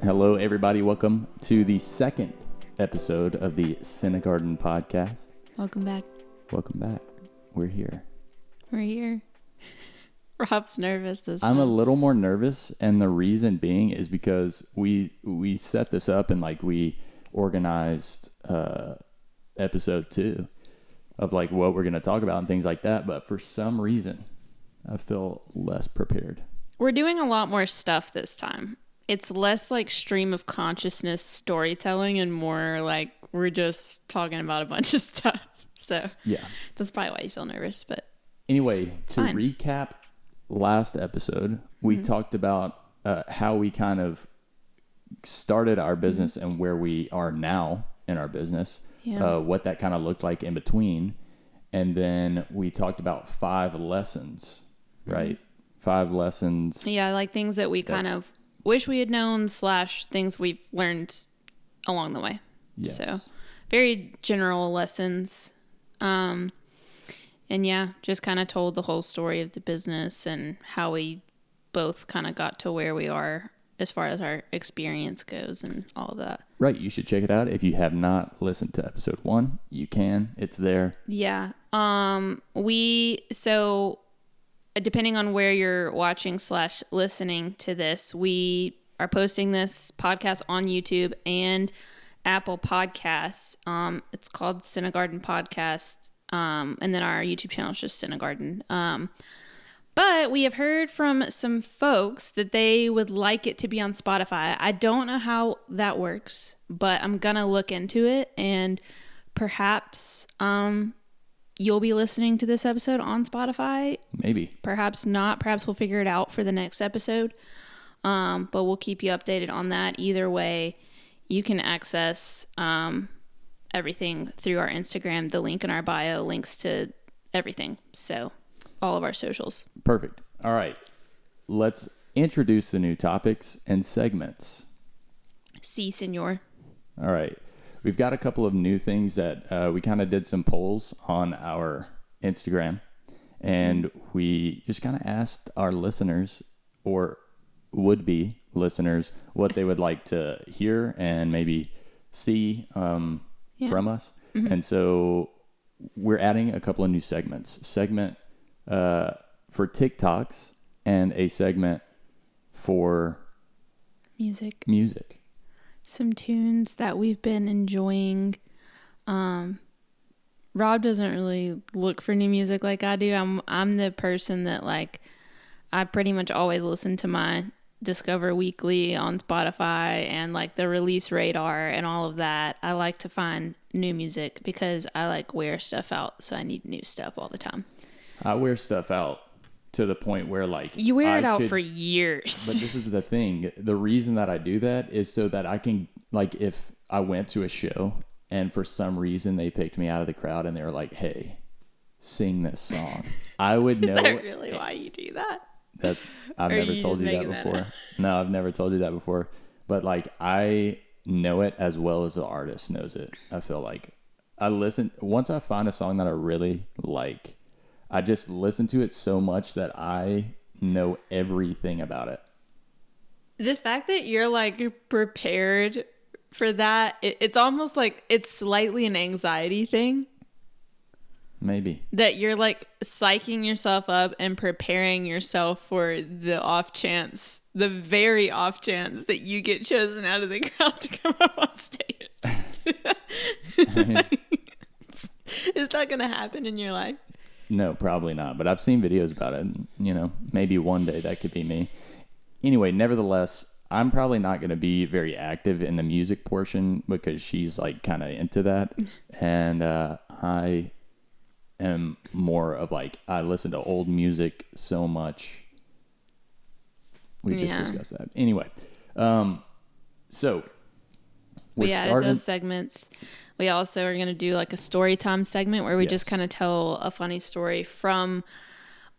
Hello, everybody. Welcome to the second episode of the Cine podcast. Welcome back. Welcome back. We're here. We're here. Rob's nervous this time. I'm a little more nervous, and the reason being is because we set this up and we organized episode 2 of what we're going to talk about and things like that. But for some reason, I feel less prepared. We're doing a lot more stuff this time. It's less stream of consciousness storytelling and more we're just talking about a bunch of stuff. So yeah, that's probably why you feel nervous. But anyway, to fine. recap last episode, we talked about how we kind of started our business and where we are now in our business, what that kind of looked like in between. And then we talked about 5 lessons, right? 5 lessons. Yeah, things that we kind of wish we had known / things we've learned along the way. Yes. So very general lessons. And yeah, just kind of told the whole story of the business and how we both kind of got to where we are as far as our experience goes and all of that. Right. You should check it out. If you have not listened to episode 1, you can. It's there. Yeah. So depending on where you're watching / listening to this, we are posting this podcast on YouTube and Apple Podcasts. It's called Cine Podcast. And then our YouTube channel is just Cine. But we have heard from some folks that they would like it to be on Spotify. I don't know how that works, but I'm going to look into it, and perhaps you'll be listening to this episode on Spotify. Maybe. Perhaps not. Perhaps we'll figure it out for the next episode. But we'll keep you updated on that. Either way, you can access everything through our Instagram. The link in our bio links to everything. So all of our socials. Perfect. All right. Let's introduce the new topics and segments. Si, senor. All right. We've got a couple of new things that we kind of did some polls on our Instagram, and we just kind of asked our listeners or would-be listeners what they would like to hear and maybe see from us. Mm-hmm. And so we're adding a couple of new segments. Segment for TikToks and a segment for music. Some tunes that we've been enjoying. Rob doesn't really look for new music like I do. I'm the person that I pretty much always listen to my Discover Weekly on Spotify and the release radar and all of that. I like to find new music because I wear stuff out, so I need new stuff all the time. I wear stuff out to the point where you wear it out for years. But this is the thing. The reason that I do that is so that I can, if I went to a show and for some reason they picked me out of the crowd and they were like, hey, sing this song, I would know. Is that really why you do that? That I've never told you that before. No, I've never told you that before. But I know it as well as the artist knows it. I feel like I listen. Once I find a song that I really like, I just listen to it so much that I know everything about it. The fact that you're prepared for that, it's almost it's slightly an anxiety thing. Maybe. That you're psyching yourself up and preparing yourself for the off chance, the very off chance that you get chosen out of the crowd to come up on stage. Is that going to happen in your life? No, probably not. But I've seen videos about it. And, maybe one day that could be me. Anyway, nevertheless, I'm probably not going to be very active in the music portion because she's kind of into that. And I am more of I listen to old music so much. We just discussed that. Anyway, so we added those segments. We also are going to do a story time segment where we just kind of tell a funny story from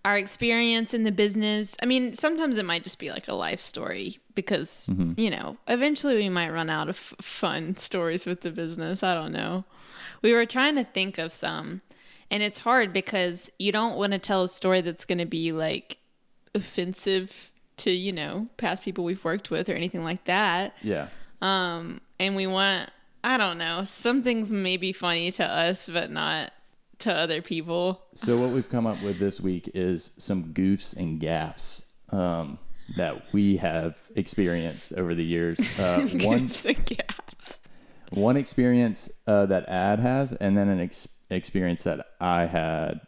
our experience in the business. I mean, sometimes it might just be a life story because, eventually we might run out of fun stories with the business. I don't know. We were trying to think of some, and it's hard because you don't want to tell a story that's going to be offensive to, past people we've worked with or anything like that. Yeah. And we want, I don't know, some things may be funny to us, but not to other people. So what we've come up with this week is some goofs and gaffes that we have experienced over the years. Goofs and gaffes. One experience that Ad has, and then an experience that I had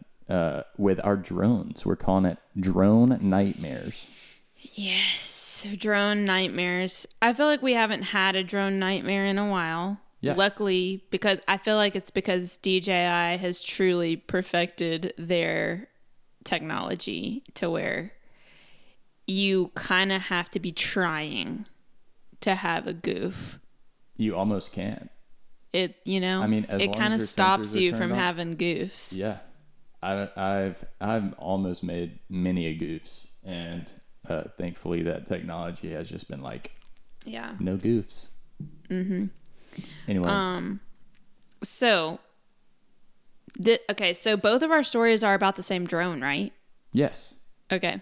with our drones. We're calling it drone nightmares. Yes, drone nightmares. I feel like we haven't had a drone nightmare in a while. Yeah. Luckily, because I feel like it's because DJI has truly perfected their technology to where you kind of have to be trying to have a goof. You almost can. It, I mean, it kind of stops you from having goofs. Yeah. I've almost made many a goofs, and thankfully that technology has just been like, yeah, no goofs. Mm-hmm. Anyway. So both of our stories are about the same drone, right? Yes. Okay.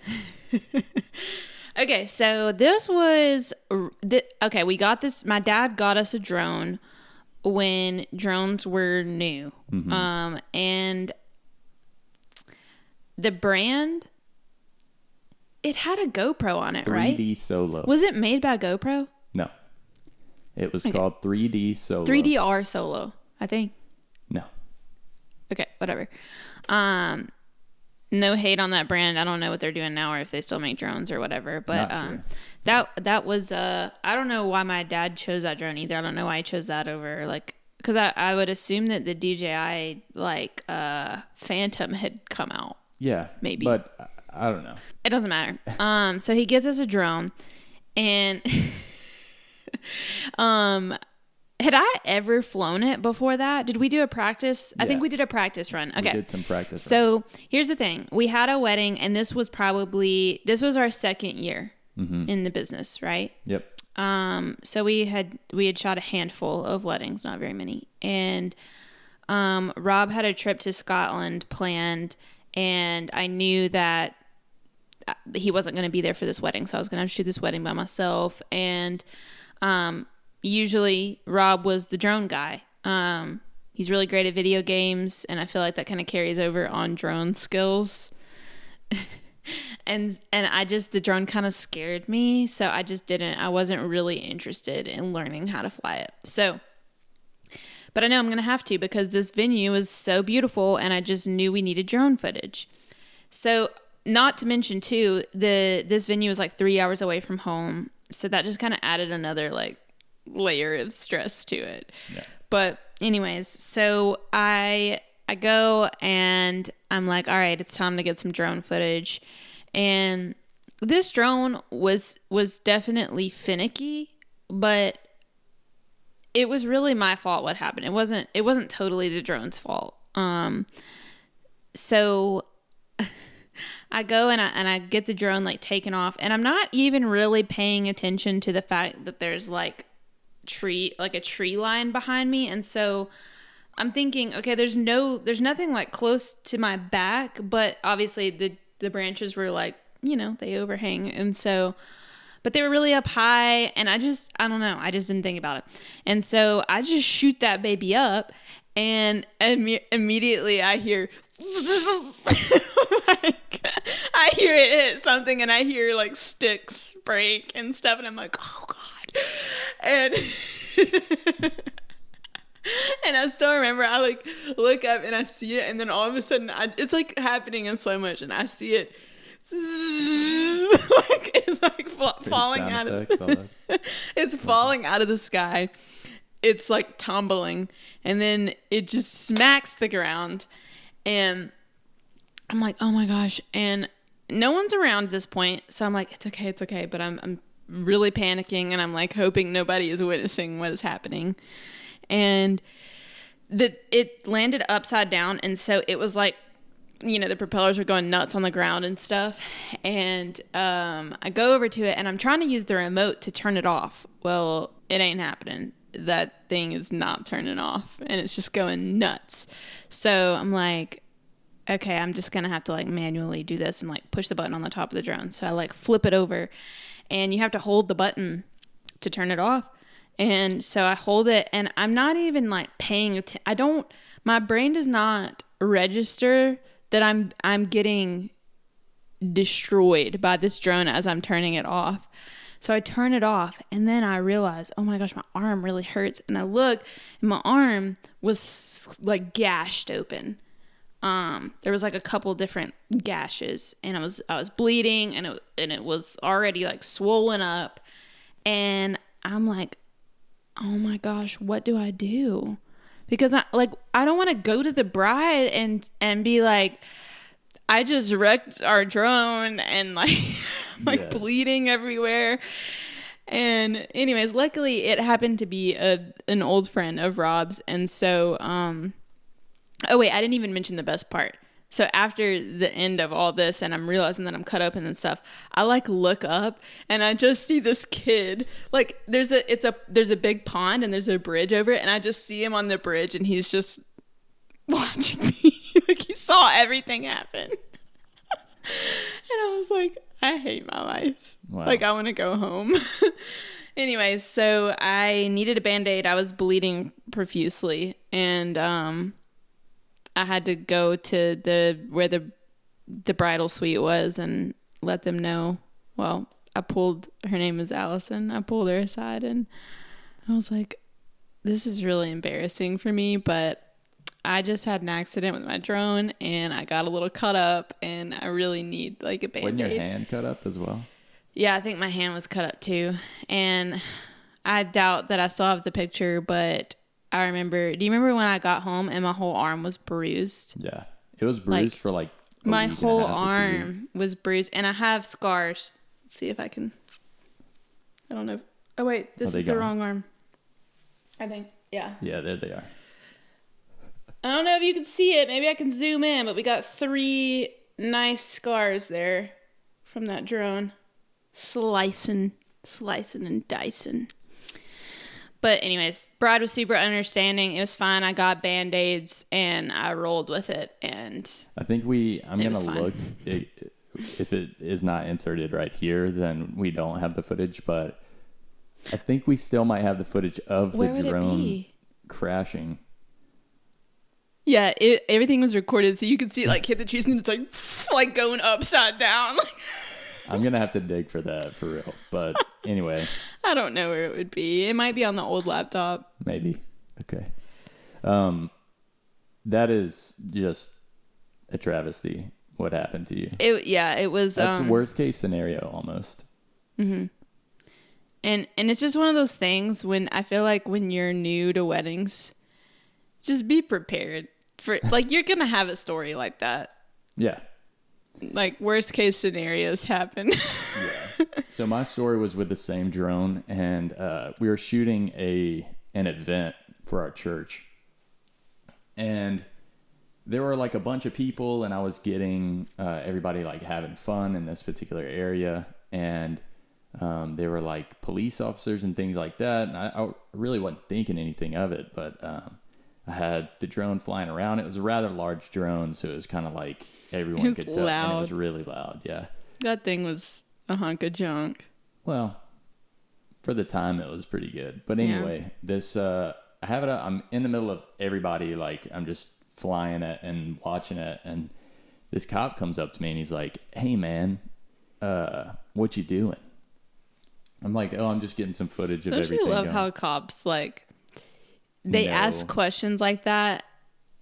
Okay, so this was we got this. My dad got us a drone when drones were new. Mm-hmm. And the brand, it had a GoPro on it, 3D right? 3D Solo. Was it made by GoPro? No. It was called 3D Solo. 3DR Solo, I think. No. Okay, whatever. No hate on that brand. I don't know what they're doing now or if they still make drones or whatever. But sure. that was I don't know why my dad chose that drone either. I don't know why he chose that over because I would assume that the DJI Phantom had come out. Yeah, maybe. But I don't know. It doesn't matter. So he gives us a drone, and had I ever flown it before that? Did we do a practice? Yeah. I think we did a practice run. Okay. We did some practice runs. Here's the thing. We had a wedding, and this was our second year in the business, right? Yep. So we had shot a handful of weddings, not very many. And Rob had a trip to Scotland planned, and I knew that he wasn't going to be there for this wedding, so I was going to have to shoot this wedding by myself. And usually Rob was the drone guy. He's really great at video games, and I feel like that kind of carries over on drone skills. and the drone kind of scared me, so I wasn't really interested in learning how to fly it. So, but I know I'm going to have to because this venue is so beautiful, and I just knew we needed drone footage. So, not to mention too, this venue was like 3 hours away from home, so that just kind of added another layer of stress to it. Yeah. But anyways, so I go and I'm like, all right, it's time to get some drone footage. And this drone was definitely finicky, but it was really my fault what happened. It wasn't totally the drone's fault. So I go and I get the drone taken off, and I'm not even really paying attention to the fact that there's a tree line behind me. And so I'm thinking, okay, there's nothing close to my back, but obviously the branches were they overhang. And so, but they were really up high, and I don't know. I just didn't think about it. And so I just shoot that baby up, and immediately I hear I hear it hit something, and I hear sticks break and stuff, and I'm like, oh God. And and I still remember I look up and I see it, and then all of a sudden it's happening in slow motion. I see it it's falling out of it's falling out of the sky. It's tumbling, and then it just smacks the ground, and I'm like, oh my gosh. And no one's around at this point, so I'm like, it's okay, but I'm really panicking, and I'm hoping nobody is witnessing what is happening. And it landed upside down, and so it was the propellers were going nuts on the ground and stuff. And I go over to it, and I'm trying to use the remote to turn it off. Well, it ain't happening. That thing is not turning off, and it's just going nuts. So I'm like, okay, I'm just going to have to like manually do this and like push the button on the top of the drone. So I like flip it over and you have to hold the button to turn it off. And so I hold it and I'm not even like paying attention. My brain does not register that I'm getting destroyed by this drone as I'm turning it off. So I turn it off and then I realize, oh my gosh, my arm really hurts. And I look and my arm was like gashed open. There was like a couple different gashes and I was bleeding and it was already like swollen up. And I'm like, oh my gosh, what do I do? Because I don't want to go to the bride and be like, I just wrecked our drone and like bleeding everywhere. And anyways, luckily it happened to be an old friend of Rob's. And so, oh wait, I didn't even mention the best part. So after the end of all this and I'm realizing that I'm cut open and stuff, I like look up and I just see this kid. Like there's a big pond and there's a bridge over it and I just see him on the bridge and he's just watching me. Like he saw everything happen. And I was like, I hate my life. Wow. Like I want to go home. Anyways, so I needed a Band-Aid. I was bleeding profusely and I had to go to where the bridal suite was and let them know. Well, her name is Allison. I pulled her aside and I was like, this is really embarrassing for me, but I just had an accident with my drone and I got a little cut up and I really need like a Band-Aid. Wasn't your hand cut up as well? Yeah, I think my hand was cut up too. And I doubt that I still have the picture, but I remember, do you remember when I got home and my whole arm was bruised? Yeah. It was bruised for like a my week whole and a half or 2 arm weeks. was bruised and I have scars. Let's see if I can. I don't know. Oh wait, this is the wrong arm. I think. Yeah. Yeah, there they are. I don't know if you can see it. Maybe I can zoom in, but we got 3 nice scars there from that drone. Slicing and dicing. But anyways, bride was super understanding. It was fine. I got Band-Aids and I rolled with it. And I think I'm going to look. If it is not inserted right here, then we don't have the footage. But I think we still might have the footage of the drone crashing. Yeah, everything was recorded. So you could see it like hit the trees and it's like going upside down. I'm going to have to dig for that for real. But anyway. I don't know where it would be. It might be on the old laptop. Maybe. Okay. That is just a travesty. What happened to you? It was. That's a worst case scenario almost. Mm-hmm. And it's just one of those things when I feel like when you're new to weddings, just be prepared for like you're gonna have a story like that. Yeah. Like worst case scenarios happen. Yeah. So my story was with the same drone, and we were shooting an event for our church, and there were like a bunch of people, and I was getting everybody like having fun in this particular area, and they were like police officers and things like that, and I really wasn't thinking anything of it, but I had the drone flying around. It was a rather large drone, so it was kind of like everyone could tell. And it was really loud, yeah. That thing was a hunk of junk. Well, for the time, it was pretty good. But anyway, this I have it up. I'm in the middle of everybody, like I'm just flying it and watching it, and this cop comes up to me and he's like, "Hey, man, what you doing?" I'm like, "Oh, I'm just getting some footage of everything." Don't you love how cops like they ask questions like that,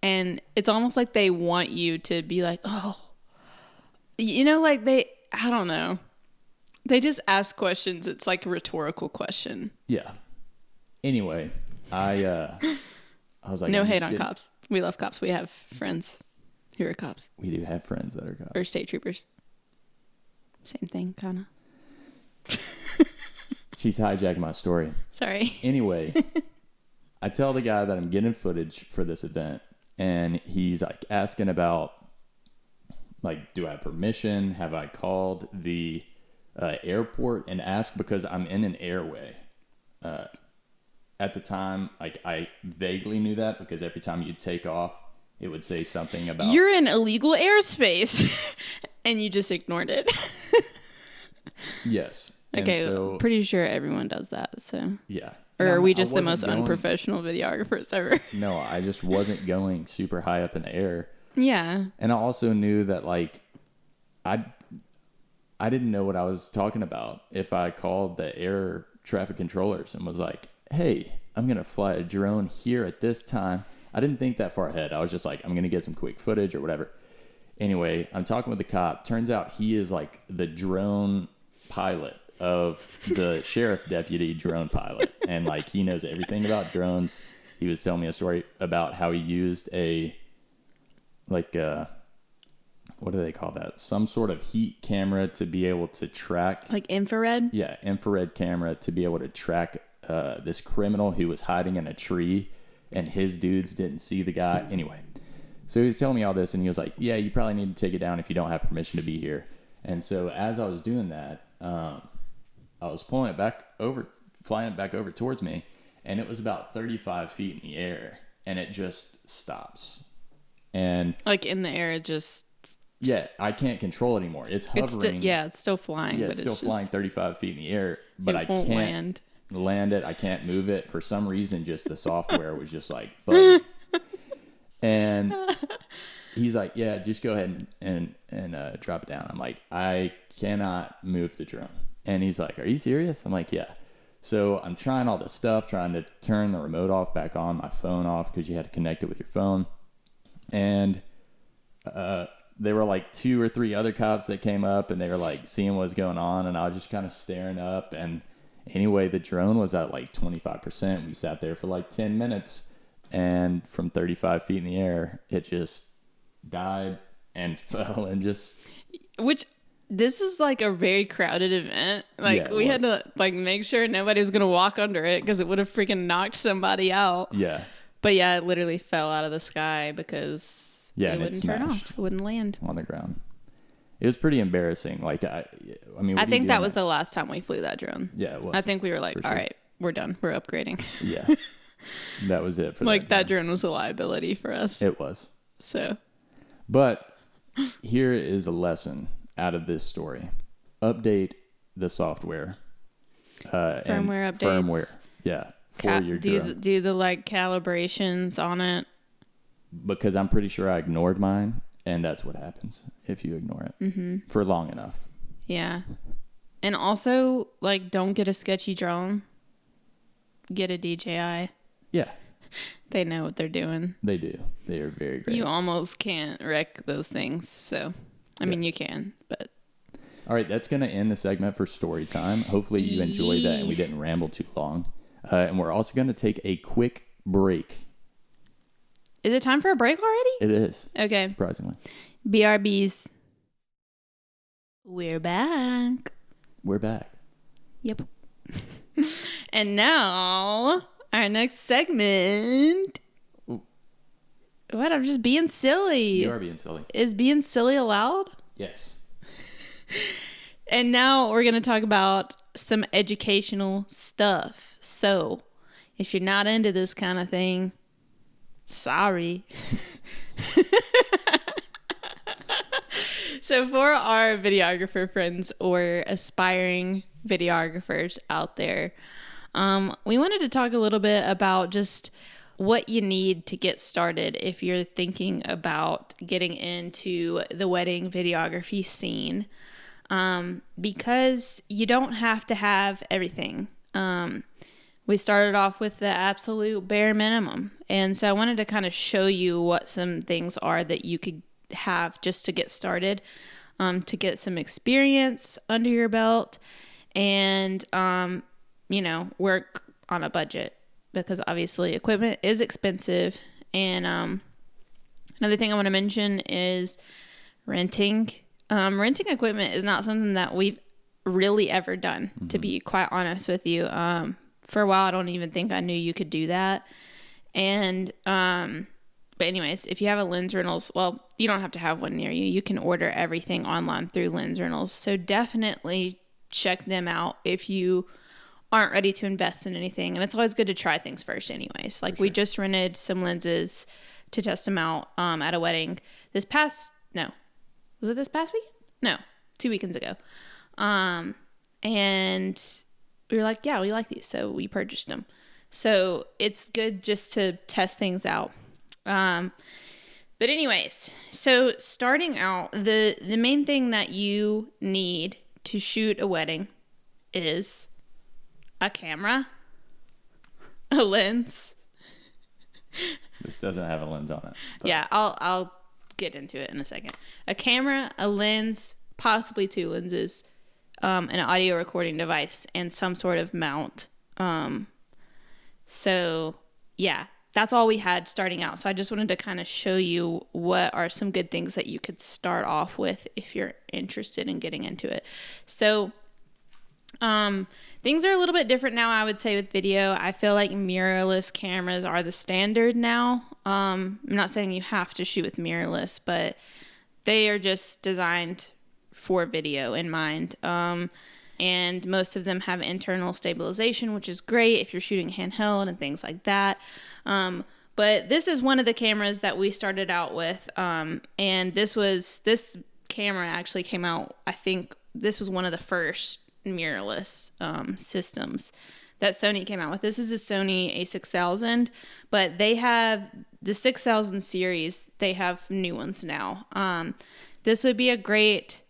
and it's almost like they want you to be like, "Oh," you know, like I don't know. They just ask questions. It's like a rhetorical question. Yeah. Anyway, I was like, no hate on cops. We love cops. We have friends who are cops. We do have friends that are cops. Or state troopers. Same thing, kind of. She's hijacking my story. Sorry. Anyway, I tell the guy that I'm getting footage for this event, and he's like asking about, like, do I have permission? Have I called the airport and asked because I'm in an airway? At the time, like I vaguely knew that because every time you take off, it would say something about you're in illegal airspace, and you just ignored it. yes. Okay, And so, pretty sure everyone does that. So yeah. or And are we I just the wasn't most unprofessional videographers ever? No, I just wasn't going super high up in the air. Yeah. And I also knew that like I didn't know what I was talking about if I called the air traffic controllers and was like, "Hey, I'm going to fly a drone here at this time." I didn't think that far ahead. I was just like, I'm going to get some quick footage or whatever. Anyway, I'm talking with the cop. Turns out he is like the drone pilot of the sheriff deputy drone pilot. And like he knows everything about drones. He was telling me a story about how he used a what do they call that? Some sort of heat camera to be able to track. Like infrared? Yeah, infrared camera to be able to track this criminal who was hiding in a tree, and his dudes didn't see the guy. Anyway, so he was telling me all this, and he was like, yeah, you probably need to take it down if you don't have permission to be here. And so as I was doing that, I was flying it back over towards me, and it was about 35 feet in the air, and it just stops. And like in the air, it just... Yeah, I can't control it anymore. It's hovering. It's still flying. Yeah, but it's still flying 35 feet in the air, but I won't can't land it. I can't move it. For some reason, just the software was just like, buggy. And he's like, yeah, just go ahead and drop it down. I'm like, I cannot move the drone. And he's like, are you serious? I'm like, yeah. So I'm trying all this stuff, trying to turn the remote off, back on, my phone off, because you had to connect it with your phone. And there were like 2 or 3 other cops that came up, and they were like seeing what was going on, and I was just kind of staring up. And anyway, the drone was at like 25%. We sat there for like 10 minutes, and from 35 feet in the air, it just died and fell and just... Which, this is like a very crowded event. Like, Yeah, we had was. to like make sure nobody was going to walk under it, because it would have freaking knocked somebody out. Yeah. But yeah, it literally fell out of the sky because it wouldn't turn off. It wouldn't land On the ground. It was pretty embarrassing. Like, I mean, I think that was the last time we flew that drone. Yeah, it was. I think we were like, all right, we're done. We're upgrading. Yeah. That was it for like that drone was a liability for us. It was. So. But here is a lesson out of this story. Update the software. Firmware updates. Firmware. Yeah. For your drone. Do the like calibrations on it. Because I'm pretty sure I ignored mine, and that's what happens if you ignore it for long enough. Yeah. And also, like, don't get a sketchy drone. Get a DJI. Yeah. They know what they're doing. They do. They are very great. You almost can't wreck those things. So, I mean, you can, but. All right, that's going to end the segment for story time. Hopefully you enjoyed that and we didn't ramble too long. And we're also going to take a quick break. Is it time for a break already? It is. Okay. Surprisingly. BRBs. We're back. We're back. Yep. And now, our next segment. Ooh. What? I'm just being silly. You are being silly. Is being silly allowed? Yes. And now we're going to talk about some educational stuff. So, if you're not into this kind of thing, sorry. So, for our videographer friends or aspiring videographers out there, we wanted to talk a little bit about just what you need to get started if you're thinking about getting into the wedding videography scene. Because you don't have to have everything. We started off with the absolute bare minimum. And so I wanted to kind of show you what some things are that you could have just to get started, to get some experience under your belt and, work on a budget, because obviously equipment is expensive. And, another thing I want to mention is renting. Renting equipment is not something that we've really ever done, to be quite honest with you. For a while, I don't even think I knew you could do that. And, but anyways, if you have a lens rentals, well, you don't have to have one near you. You can order everything online through lens rentals. So definitely check them out if you aren't ready to invest in anything. And it's always good to try things first anyways. Like we just rented some lenses to test them out at a wedding was it this past weekend? No, 2 weekends ago. And we were like, yeah, we like these. So we purchased them. So it's good just to test things out. But anyways, so starting out, the main thing that you need to shoot a wedding is a camera, a lens. This doesn't have a lens on it. But. Yeah, I'll get into it in a second. A camera, a lens, possibly 2 lenses, an audio recording device, and some sort of mount. So yeah, that's all we had starting out. So I just wanted to kind of show you what are some good things that you could start off with if you're interested in getting into it. So things are a little bit different now, I would say, with video. I feel like mirrorless cameras are the standard now. I'm not saying you have to shoot with mirrorless, but they are just designed for video in mind. And most of them have internal stabilization, which is great if you're shooting handheld and things like that. But this is one of the cameras that we started out with. And this camera actually came out, I think this was one of the first mirrorless systems that Sony came out with. This is a Sony a6000, but they have the 6000 series. They have new ones now. This would be a great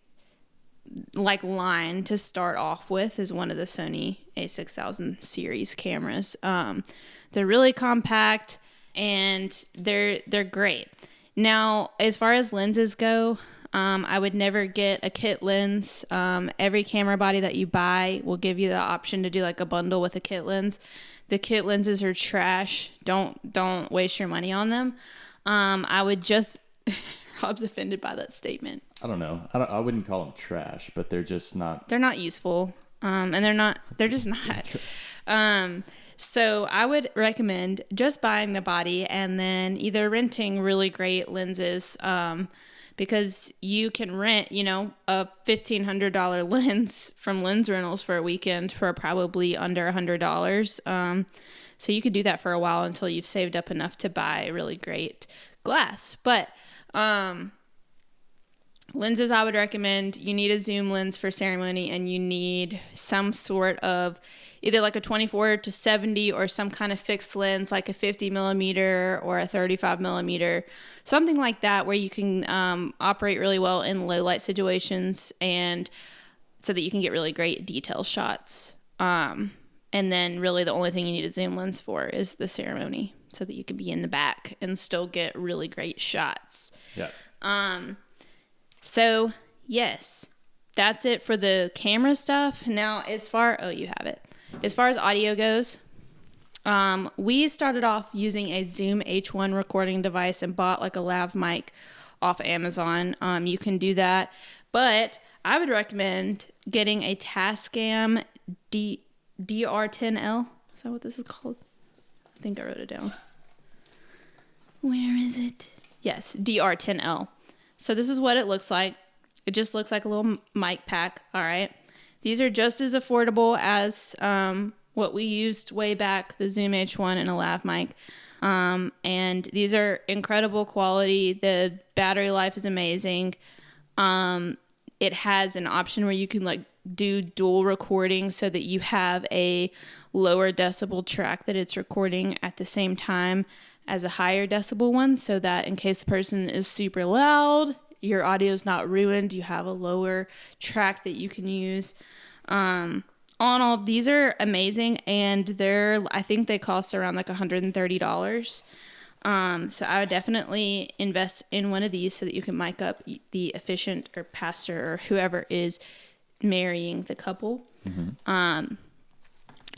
line to start off with, is one of the Sony a6000 series cameras. They're really compact and they're great. Now, as far as lenses go, I would never get a kit lens. Every camera body that you buy will give you the option to do like a bundle with a kit lens. The kit lenses are trash. Don't waste your money on them. I would just Rob's offended by that statement. I don't know. I wouldn't call them trash, but they're just not. They're not useful. And they're just not. So I would recommend just buying the body and then either renting really great lenses, because you can rent, a $1,500 lens from Lens Rentals for a weekend for probably under $100. So you could do that for a while until you've saved up enough to buy really great glass. But lenses I would recommend, you need a zoom lens for ceremony, and you need some sort of either like a 24-70 or some kind of fixed lens, like a 50 millimeter or a 35 millimeter, something like that, where you can operate really well in low light situations, and so that you can get really great detail shots. And then really the only thing you need a zoom lens for is the ceremony, so that you can be in the back and still get really great shots. Yeah. So yes, that's it for the camera stuff. Now, as far as audio goes, we started off using a Zoom H1 recording device and bought like a lav mic off Amazon. You can do that, but I would recommend getting a Tascam DR-10L. Is that what this is called? I think I wrote it down. Where is it? Yes, DR-10L. So this is what it looks like. It just looks like a little mic pack. All right. These are just as affordable as what we used way back, the Zoom H1 and a lav mic. And these are incredible quality. The battery life is amazing. It has an option where you can do dual recording, so that you have a lower decibel track that it's recording at the same time as a higher decibel one, so that in case the person is super loud, your audio is not ruined. You have a lower track that you can use. All these are amazing, and I think they cost around $130. So I would definitely invest in one of these so that you can mic up the officiant or pastor or whoever is marrying the couple. Mm-hmm.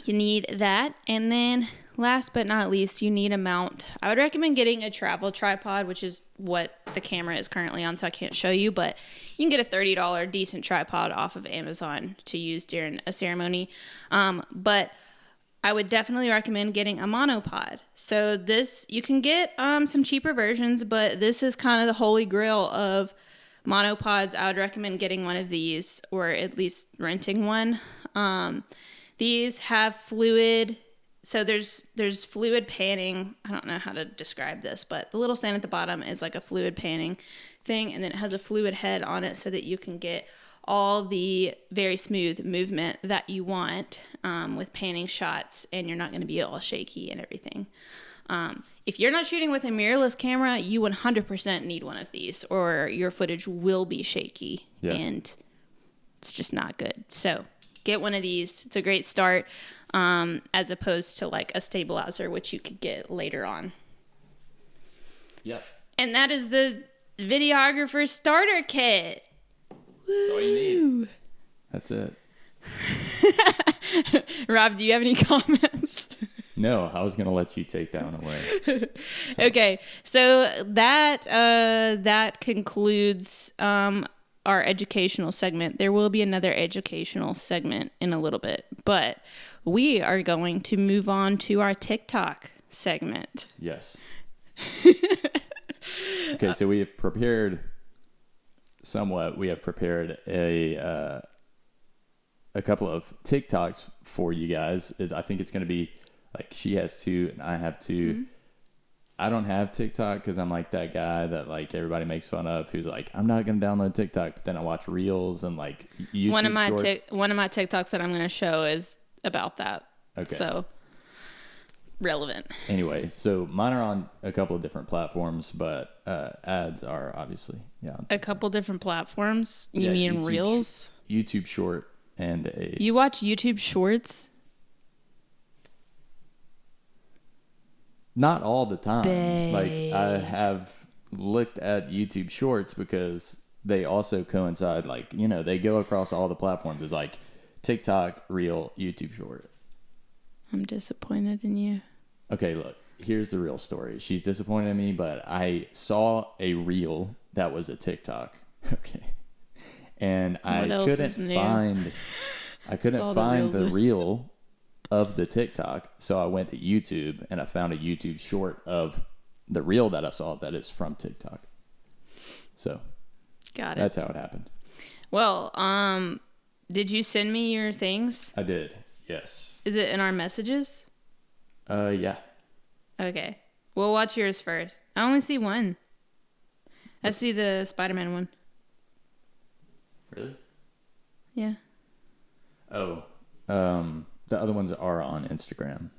You need that, and then last but not least, you need a mount. I would recommend getting a travel tripod, which is what the camera is currently on, so I can't show you, but you can get a $30 decent tripod off of Amazon to use during a ceremony. But I would definitely recommend getting a monopod. So this, you can get some cheaper versions, but this is kind of the holy grail of monopods. I would recommend getting one of these, or at least renting one. These have fluid so there's fluid panning. I don't know how to describe this, but the little stand at the bottom is like a fluid panning thing, and then it has a fluid head on it so that you can get all the very smooth movement that you want with panning shots, and you're not going to be all shaky and everything. If you're not shooting with a mirrorless camera, you 100% need one of these, or your footage will be shaky, and it's just not good. So get one of these. It's a great start, as opposed to like a stabilizer, which you could get later on. Yep. And that is the Videographer starter kit. That's all you need. That's it. Rob, do you have any comments? No, I was going to let you take that one away. So. Okay, so that concludes our educational segment. There will be another educational segment in a little bit, but we are going to move on to our TikTok segment. Yes. Okay, so we have prepared somewhat. We have prepared a couple of TikToks for you guys. I think it's going to be like she has two and I have two. Mm-hmm. I don't have TikTok because I'm like that guy that like everybody makes fun of who's like, I'm not going to download TikTok, but then I watch Reels and like YouTube one of my shorts. One of my TikToks that I'm going to show is about that. Okay. So relevant. Anyway, so mine are on a couple of different platforms, but ads are obviously a couple different platforms. You mean YouTube, Reels? YouTube Short and You watch YouTube Shorts? Not all the time. Babe. Like I have looked at YouTube Shorts because they also coincide. Like they go across all the platforms. It's like TikTok, Reel, YouTube Short. I'm disappointed in you. Okay, look. Here's the real story. She's disappointed in me, but I saw a Reel that was a TikTok. Okay, and I couldn't find the Reel of the TikTok, so I went to YouTube and I found a YouTube short of the Reel that I saw that is from TikTok. So, got it. That's how it happened. Well, did you send me your things? I did. Yes. Is it in our messages? Yeah. Okay. We'll watch yours first. I only see one. I see the Spiderman one. Really? Yeah. Oh. The other ones are on Instagram.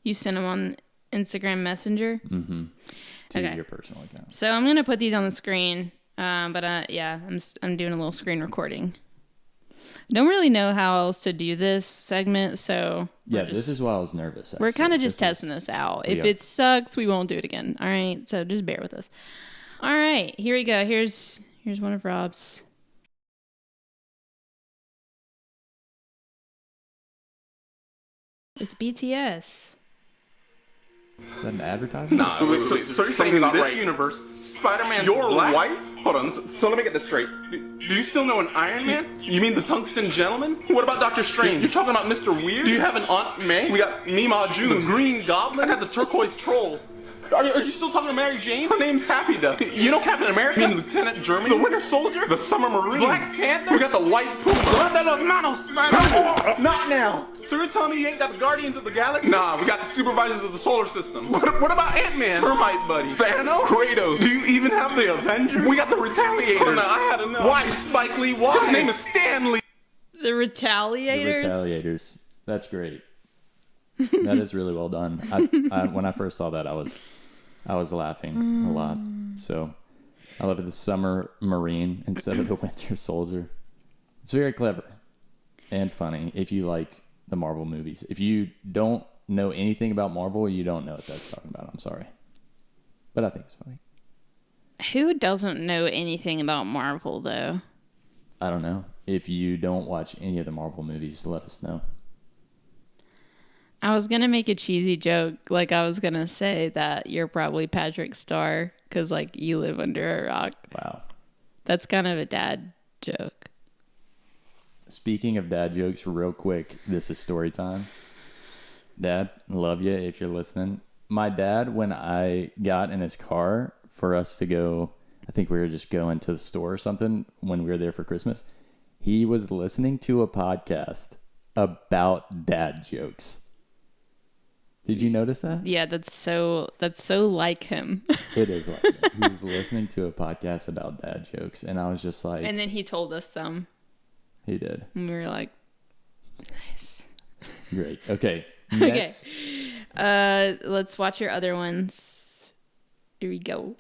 You sent them on Instagram Messenger? Mm-hmm. To your personal account. So I'm going to put these on the screen. I'm doing a little screen recording. I don't really know how else to do this segment, so... Yeah, this is why I was nervous, actually. We're kind of just testing this out. If it sucks, we won't do it again. All right? So just bear with us. All right, here we go. Here's one of Rob's... It's BTS. Is that an advertisement? Nah, so you're saying in this universe, Spider-Man, you're black? White? Hold on, so let me get this straight. Do you still know an Iron Man? You mean the Tungsten Gentleman? What about Doctor Strange? You're talking about Mr. Weird? Do you have an Aunt May? We got Mima June. The Green Goblin? I got the Turquoise Troll. Are you still talking to Mary Jane? Her name's Happy Dust. You know Captain America? You mean Lieutenant Germany? The Winter Soldier? The Summer Marine? Black Panther? We got the White Puma. Not now. So you're telling me you ain't got the Guardians of the Galaxy? Nah, we got the Supervisors of the Solar System. What about Ant-Man? Termite Buddy. Thanos? Kratos. Do you even have the Avengers? We got the Retaliators. Oh, no, I had enough. Why, Spike Lee? Why? His name is Stan Lee. The Retaliators? The Retaliators. That's great. That is really well done. When I first saw that, I was laughing a lot. So I love it. The Summer Marine instead of the Winter Soldier. It's very clever and funny if you like the Marvel movies. If you don't know anything about Marvel, you don't know what that's talking about. I'm sorry. But I think it's funny. Who doesn't know anything about Marvel, though? I don't know. If you don't watch any of the Marvel movies, let us know. I was going to make a cheesy joke. Like, I was going to say that you're probably Patrick Star because, like, you live under a rock. Wow. That's kind of a dad joke. Speaking of dad jokes, real quick, this is story time. Dad, love you if you're listening. My dad, when I got in his car for us to go, I think we were just going to the store or something when we were there for Christmas, he was listening to a podcast about dad jokes. Did you notice that? Yeah, that's so like him. It is like him. He was listening to a podcast about dad jokes, and I was just like... And then he told us some. He did. And we were like, nice. Great. Okay. Next. Okay. Let's watch your other ones. Here we go.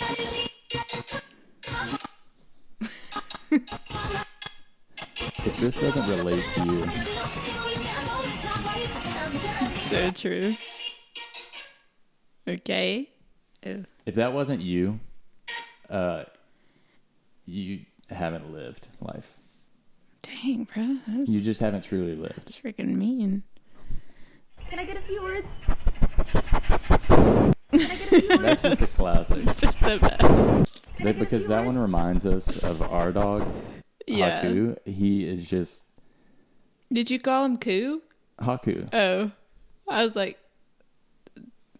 If this doesn't relate to you... So true. Okay. Oh. If that wasn't you, you haven't lived life. Dang, bro. You just haven't truly lived. That's freaking mean. Can I get a few words? That's just a classic. It's just the best. Because that one reminds us of our dog, Yeah. Haku. He is just... Did you call him Koo? Haku. Oh. I was like,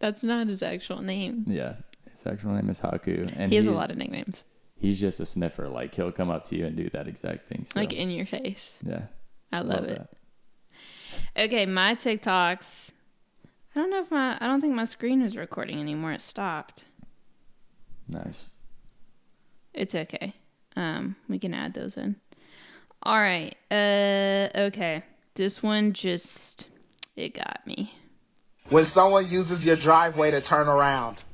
that's not his actual name. Yeah. His actual name is Haku. And He has a lot of nicknames. He's just a sniffer. Like, he'll come up to you and do that exact thing. So, Like in your face. yeah. I love it. That. Okay, my TikToks. I don't think my screen was recording anymore. It stopped. Nice. It's okay. We can add those in. All right. Okay. This one just, it got me. When someone uses your driveway to turn around.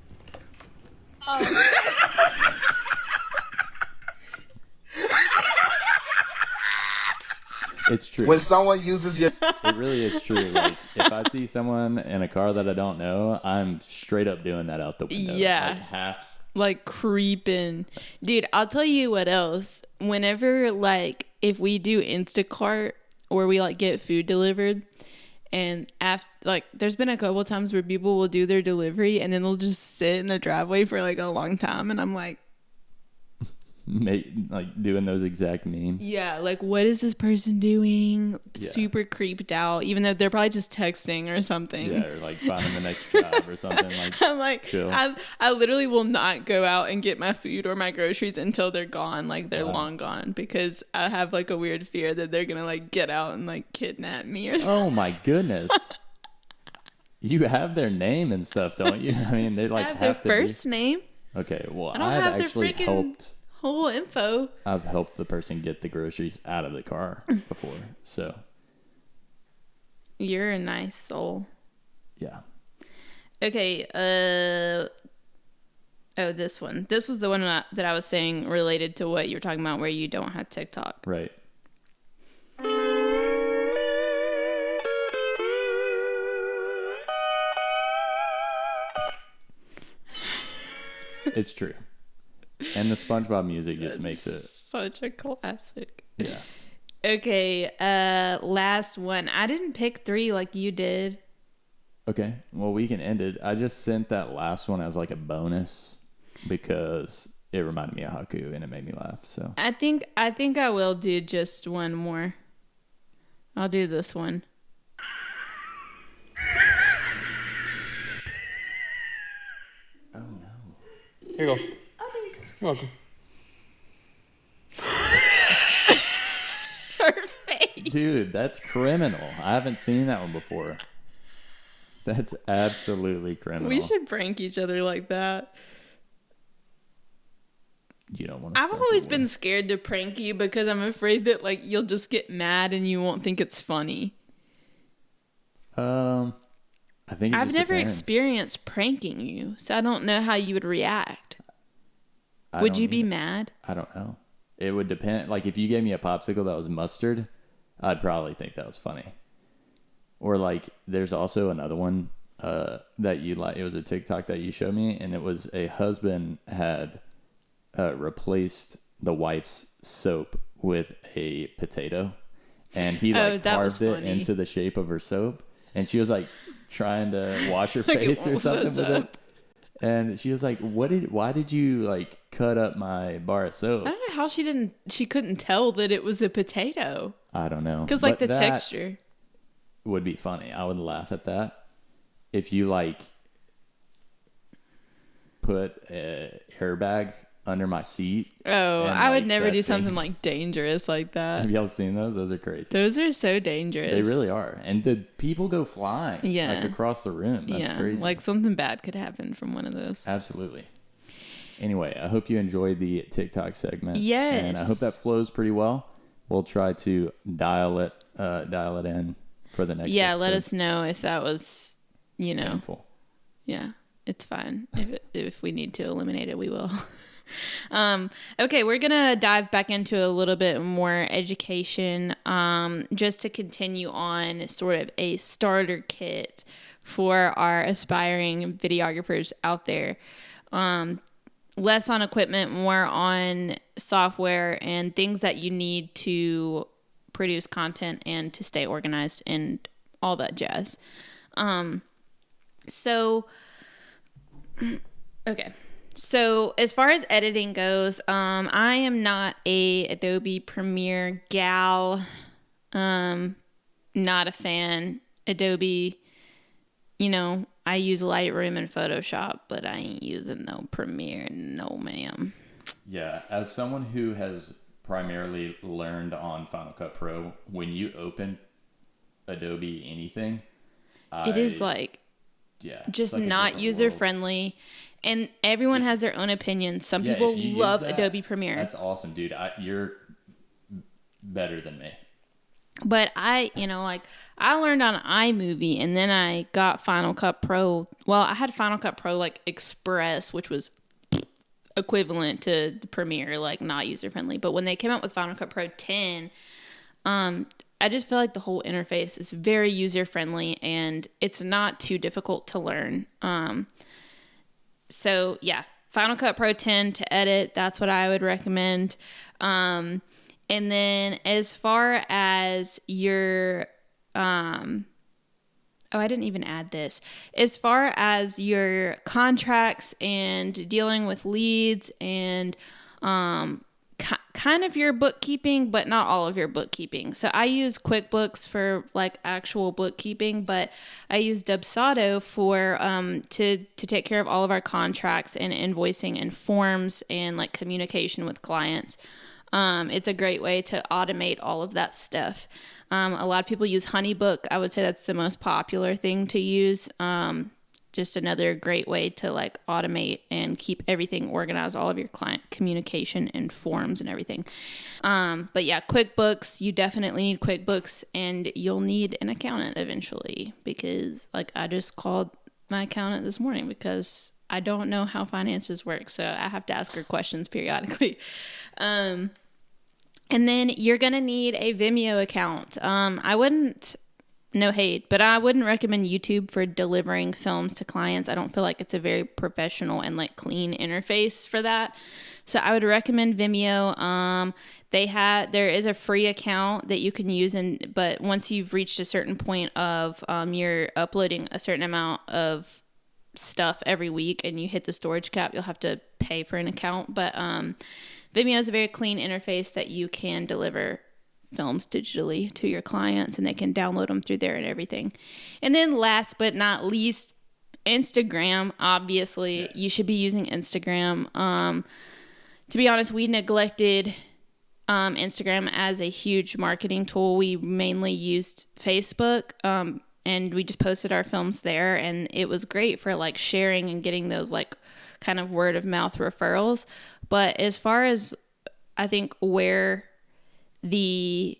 It's true. When someone uses your... It really is true. Like, if I see someone in a car that I don't know, I'm straight up doing that out the window. Yeah. Like half. Like creeping. Dude, I'll tell you what else. Whenever, like, if we do Instacart or we, like, get food delivered, and after, like, there's been a couple times where people will do their delivery and then they'll just sit in the driveway for, like, a long time. And I'm like, Like doing those exact memes. yeah, like, what is this person doing? Super creeped out, even though they're probably just texting or something. Yeah, or like finding the next job or something. Like, I'm like, chill. I literally will not go out and get my food or my groceries until they're gone. Like, they're long gone, because I have, like, a weird fear that they're going to, like, get out and, like, kidnap me or something. Oh my goodness. You have their name and stuff, don't you? I mean, they like I have have their to first name, Okay, well, don't I've have their actually freaking- helped. whole info. I've helped the person get the groceries out of the car before. So, You're a nice soul. yeah. Okay, oh, this one. This was the one that I was saying related to what you were talking about, where you don't have TikTok. Right. It's true. And the SpongeBob music just makes it. Such a classic. Yeah. Okay, last one. I didn't pick 3 like you did. Okay. Well, we can end it. I just sent that last one as like a bonus because it reminded me of Haku and it made me laugh. So I think I will do just one more. I'll do this one. Oh no. Here you go. You're welcome. Perfect. Dude, that's criminal. I haven't seen that one before. That's absolutely criminal. We should prank each other like that. You don't want to. I've always been scared to prank you because I'm afraid that, like, you'll just get mad and you won't think it's funny. I think I've never depends. experienced pranking you, so I don't know how you would react. I Would don't you be either. mad? I don't know. It would depend. Like, if you gave me a popsicle that was mustard, I'd probably think that was funny. Or, like, there's also another one that you like. It was a TikTok that you showed me, and it was a husband had replaced the wife's soap with a potato, and he like that was carved it funny. into the shape of her soap, and she was like trying to wash her Like, it face or won't something set with up. it. And she was like, why did you like cut up my bar of soap? I don't know how she couldn't tell that it was a potato. I don't know. Because, like, But the that texture. would be funny. I would laugh at that. If you like put a airbag under my seat. Oh, and, I would like, never that do something thing- like dangerous like that. Have y'all seen those? Those are crazy. Those are so dangerous. They really are. And the people go flying like across the room. That's crazy. Like something bad could happen from one of those. Absolutely. Anyway, I hope you enjoyed the TikTok segment. Yes. And I hope that flows pretty well. We'll try to dial it in for the next episode. Let us know if that was, painful. Yeah, it's fine. If we need to eliminate it, we will. Okay, we're going to dive back into a little bit more education, just to continue on sort of a starter kit for our aspiring videographers out there. Less on equipment, more on software and things that you need to produce content and to stay organized and all that jazz. So as far as editing goes, I am not a Adobe Premiere gal. Not a fan. Adobe, I use Lightroom and Photoshop, but I ain't using no Premiere, no ma'am. Yeah, as someone who has primarily learned on Final Cut Pro, when you open Adobe anything, it is just like not user friendly, and everyone has their own opinions. Some people love Adobe Premiere. That's awesome, dude. You're better than me. But I learned on iMovie, and then I got Final Cut Pro. Well, I had Final Cut Pro Express, which was equivalent to Premiere, not user friendly. But when they came out with Final Cut Pro 10, I just feel like the whole interface is very user friendly, and it's not too difficult to learn. So yeah, Final Cut Pro 10 to edit. That's what I would recommend. And then as far as your, I didn't even add this. As far as your contracts and dealing with leads and kind of your bookkeeping, but not all of your bookkeeping. So I use QuickBooks for actual bookkeeping, but I use Dubsado for to take care of all of our contracts and invoicing and forms and communication with clients. It's a great way to automate all of that stuff. A lot of people use Honeybook. I would say that's the most popular thing to use. Just another great way to automate and keep everything organized, all of your client communication and forms and everything. But yeah, QuickBooks, you definitely need QuickBooks, and you'll need an accountant eventually, because I just called my accountant this morning because I don't know how finances work. So I have to ask her questions periodically. And then you're going to need a Vimeo account. No hate, but I wouldn't recommend YouTube for delivering films to clients. I don't feel like it's a very professional and clean interface for that. So I would recommend Vimeo. There is a free account that you can use, but once you've reached a certain point of you're uploading a certain amount of stuff every week and you hit the storage cap, you'll have to pay for an account. But Vimeo is a very clean interface that you can deliver films digitally to your clients, and they can download them through there and everything. And then last but not least, Instagram. Obviously, you should be using Instagram. To be honest, we neglected Instagram as a huge marketing tool. We mainly used Facebook, and we just posted our films there, and it was great for sharing and getting those kind of word of mouth referrals. But as far as I think where the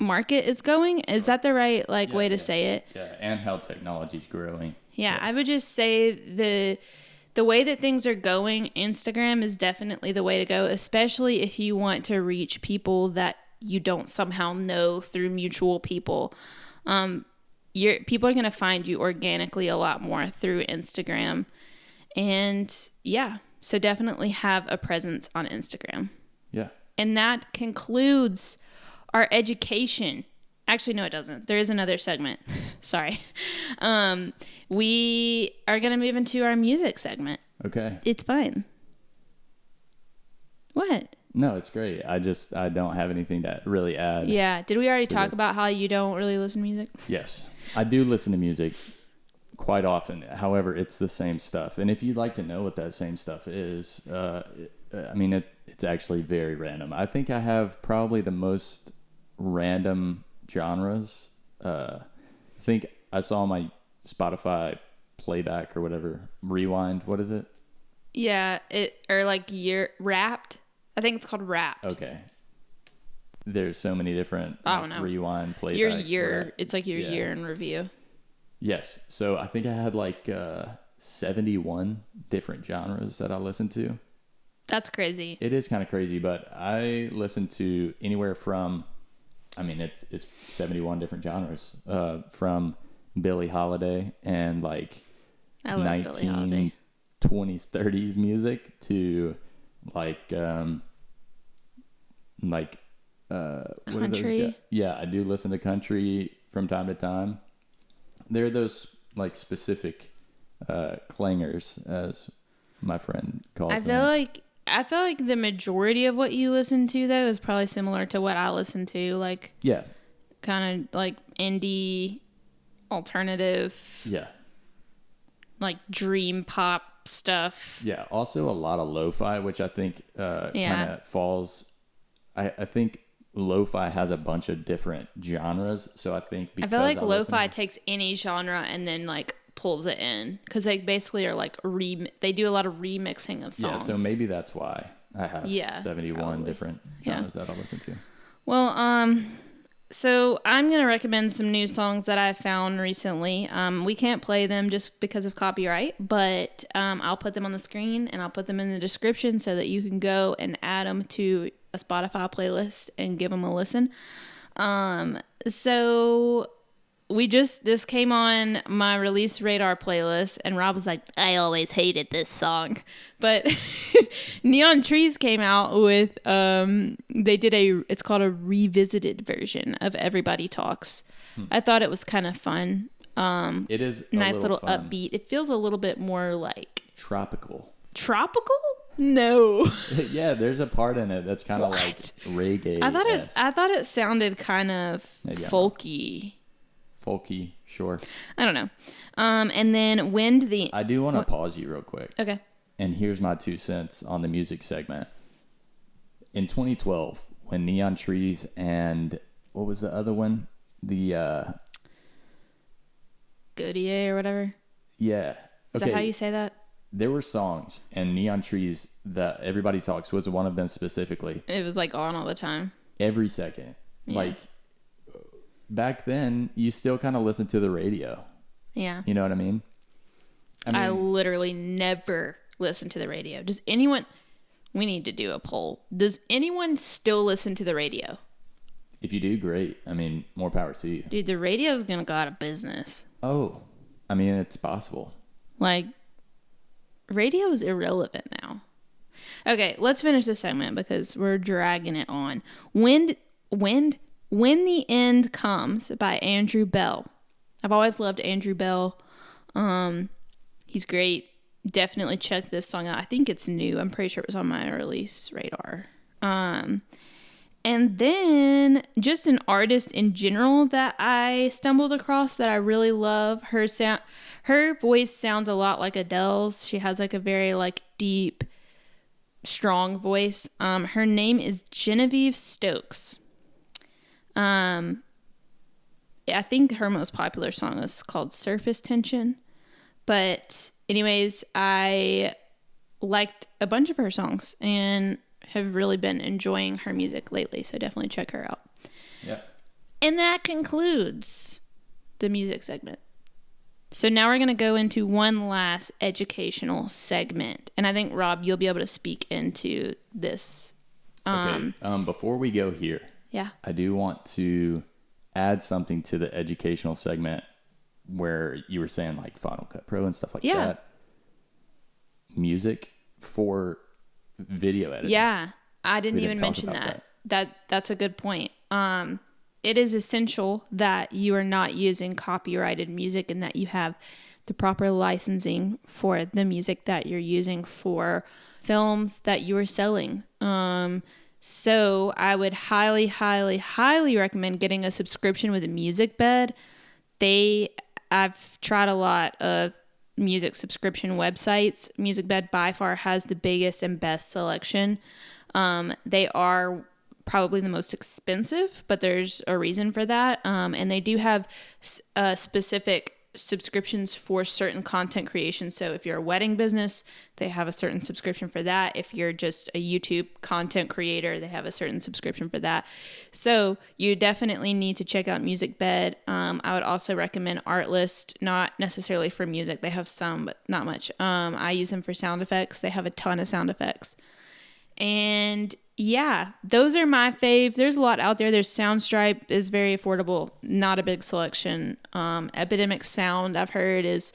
market is going, is that the right way to say it? Yeah, and how technology's growing. Yeah, I would just say the way that things are going, Instagram is definitely the way to go, especially if you want to reach people that you don't somehow know through mutual people. People are going to find you organically a lot more through Instagram. And yeah, so definitely have a presence on Instagram. Yeah. And that concludes our education. Actually, no, it doesn't. There is another segment. Sorry. We are going to move into our music segment. Okay. It's fun. What? No, it's great. I don't have anything to really add. Yeah. Did we already talk about how you don't really listen to music? Yes. I do listen to music quite often. However, it's the same stuff. And if you'd like to know what that same stuff is, it's actually very random. I think I have probably the most random genres. I think I saw my Spotify playback or whatever, rewind. What is it? Yeah, Wrapped. I think it's called Wrapped. Okay. There's so many different I don't know. rewind, playback. Your year. It's like your year in review. Yes. So I think I had like 71 different genres that I listened to. That's crazy. It is kind of crazy, but I listen to anywhere from, it's 71 different genres, from Billie Holiday and like I love Billie Holiday. 1920s, 30s music to like what are those country. Yeah, I do listen to country from time to time. There are those like specific clangers, as my friend calls them. I feel like the majority of what you listen to though is probably similar to what I listen to, like kind of like indie, alternative, like dream pop stuff. Yeah, also a lot of lo-fi, which I think kind of falls. I think lo-fi has a bunch of different genres, so I think because I feel like lo-fi takes any genre and then like pulls it in, because they basically are like they do a lot of remixing of songs. Yeah, so maybe that's why I have 71 probably. Different genres that I listen to. Well, so I'm going to recommend some new songs that I found recently. We can't play them just because of copyright, but I'll put them on the screen and I'll put them in the description so that you can go and add them to a Spotify playlist and give them a listen. So this came on my release radar playlist, and Rob was like, I always hated this song. But Neon Trees came out with, it's called a revisited version of Everybody Talks. I thought it was kind of fun. It is nice little fun. Upbeat. It feels a little bit more like tropical. Tropical? No. Yeah, there's a part in it that's kind of like reggae. I thought it sounded kind of folky. Folky, sure. I don't know. And then I do want to pause you real quick. Okay. And here's my 2 cents on the music segment. In 2012, when Neon Trees and what was the other one? The Godier or whatever. Yeah. Is that how you say that? There were songs, and Neon Trees that Everybody Talks was one of them specifically. It was like on all the time. Every second. Yeah. Like back then, you still kind of listened to the radio. Yeah. You know what I mean? I literally never listen to the radio. Does anyone... We need to do a poll. Does anyone still listen to the radio? If you do, great. More power to you. Dude, the radio's gonna go out of business. Oh. It's possible. Like, radio is irrelevant now. Okay, let's finish this segment because we're dragging it on. When the End Comes by Andrew Belle. I've always loved Andrew Belle. He's great. Definitely check this song out. I think it's new. I'm pretty sure it was on my release radar. And then just an artist in general that I stumbled across that I really love. Her voice sounds a lot like Adele's. She has like a very like deep, strong voice. Her name is Genevieve Stokes. I think her most popular song is called Surface Tension. But anyways, I liked a bunch of her songs and have really been enjoying her music lately. So definitely check her out. Yeah. And that concludes the music segment. So now we're going to go into one last educational segment. And I think, Rob, you'll be able to speak into this. Okay. Before we go here, I do want to add something to the educational segment where you were saying like Final Cut Pro and stuff like that. Music for video editing. Yeah, I didn't even mention that. That's a good point. It is essential that you are not using copyrighted music and that you have the proper licensing for the music that you're using for films that you are selling. So I would highly, highly, highly recommend getting a subscription with a Musicbed. They I've tried a lot of music subscription websites. Musicbed by far has the biggest and best selection. They are probably the most expensive, but there's a reason for that. And they do have specific subscriptions for certain content creation. So if you're a wedding business, they have a certain subscription for that. If you're just a YouTube content creator, they have a certain subscription for that. So you definitely need to check out Musicbed. I would also recommend Artlist, not necessarily for music. They have some, but not much. I use them for sound effects. They have a ton of sound effects. And yeah, those are my fave. There's a lot out there. There's Soundstripe is very affordable, not a big selection. Epidemic Sound, I've heard, is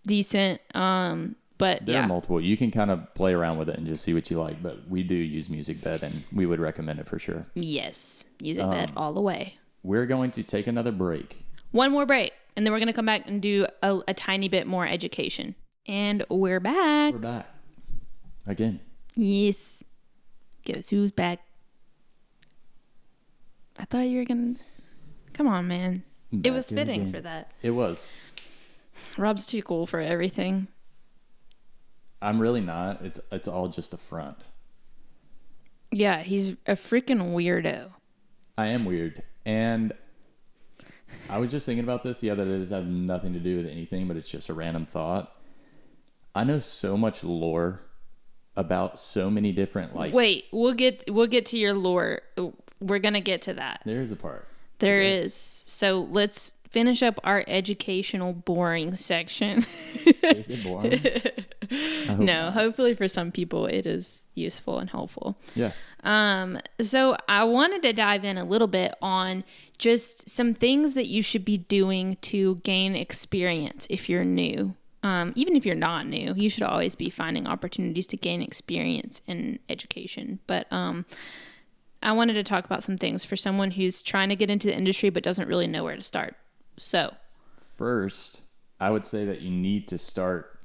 decent. But there are multiple. You can kind of play around with it and just see what you like. But we do use Musicbed, and we would recommend it for sure. Yes, Musicbed all the way. We're going to take another break. One more break, and then we're going to come back and do a tiny bit more education. And we're back. We're back. Again. Yes. Guess who's back? I thought you were going to... Come on, man. It was fitting for that. It was. Rob's too cool for everything. I'm really not. It's all just a front. Yeah, he's a freaking weirdo. I am weird. And I was just thinking about this the other day. This has nothing to do with anything, but it's just a random thought. I know so much lore about so many different, like... Wait, we'll get to your lore. We're going to get to that. There is a part. There is. So let's finish up our educational boring section. Is it boring? No, hopefully for some people it is useful and helpful. Yeah. So I wanted to dive in a little bit on just some things that you should be doing to gain experience if you're new. Even if you're not new, you should always be finding opportunities to gain experience in education. But I wanted to talk about some things for someone who's trying to get into the industry but doesn't really know where to start. So, first, I would say that you need to start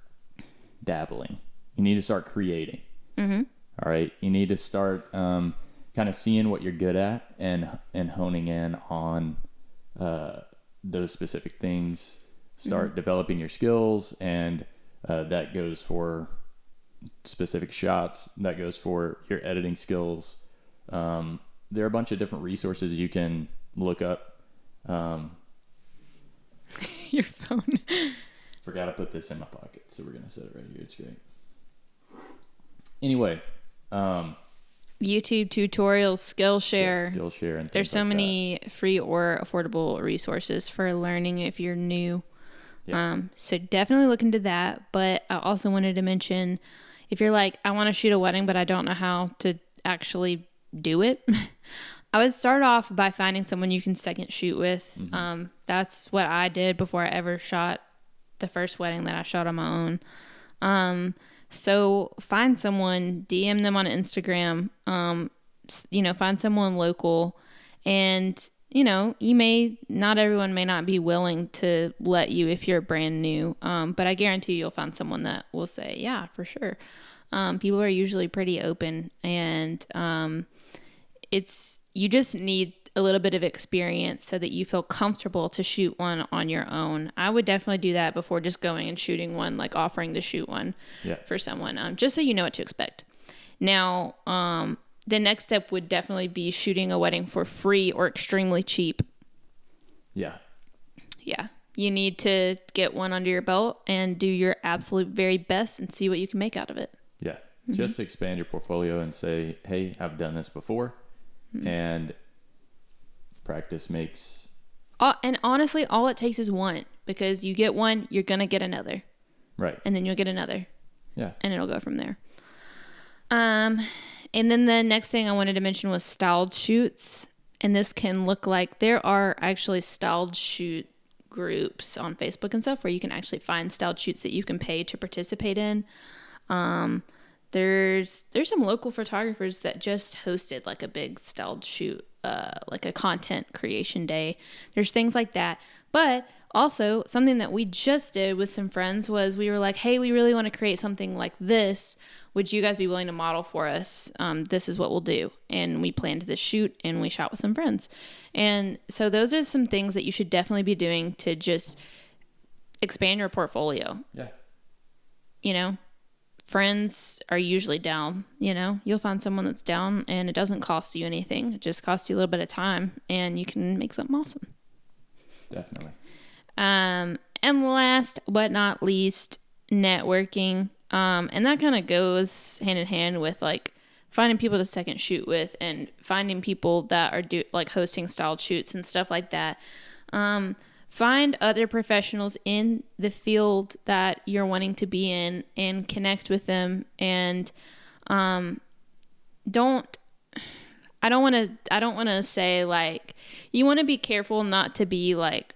dabbling. You need to start creating. Mm-hmm. All right. You need to start kind of seeing what you're good at and honing in on those specific things. Start developing your skills, and that goes for specific shots. That goes for your editing skills. There are a bunch of different resources you can look up. Your phone. Forgot to put this in my pocket, so we're going to set it right here. It's great. Anyway. YouTube tutorials, Skillshare. Yeah, Skillshare and things There's so like many free or affordable resources for learning if you're new. Yeah. So definitely look into that. But I also wanted to mention, if you're like, I want to shoot a wedding, but I don't know how to actually do it, I would start off by finding someone you can second shoot with. Mm-hmm. That's what I did before I ever shot the first wedding that I shot on my own. So find someone, DM them on Instagram, find someone local, and not everyone may not be willing to let you if you're brand new. But I guarantee you'll find someone that will say, yeah, for sure. People are usually pretty open, and you just need a little bit of experience so that you feel comfortable to shoot one on your own. I would definitely do that before just going and shooting one, like offering to shoot one for someone, just so you know what to expect. Now, the next step would definitely be shooting a wedding for free or extremely cheap. Yeah. Yeah. You need to get one under your belt and do your absolute very best and see what you can make out of it. Yeah. Mm-hmm. Just expand your portfolio and say, hey, I've done this before. Mm-hmm. And practice makes... and honestly, all it takes is one. Because you get one, you're going to get another. Right. And then you'll get another. Yeah. And it'll go from there. And then the next thing I wanted to mention was styled shoots. And this can look like, there are actually styled shoot groups on Facebook and stuff where you can actually find styled shoots that you can pay to participate in. There's some local photographers that just hosted like a big styled shoot, like a content creation day. There's things like that. But also something that we just did with some friends was we were like, hey, we really want to create something like this. Would you guys be willing to model for us? This is what we'll do. And we planned this shoot and we shot with some friends. And so those are some things that you should definitely be doing to just expand your portfolio. Yeah. You know, friends are usually down. You know, you'll find someone that's down, and it doesn't cost you anything. It just costs you a little bit of time, and you can make something awesome. Definitely. And last but not least, networking. And that kind of goes hand in hand with like finding people to second shoot with, and finding people that are like hosting styled shoots and stuff like that. Find other professionals in the field that you're wanting to be in and connect with them. And I don't want to say like, you want to be careful not to be like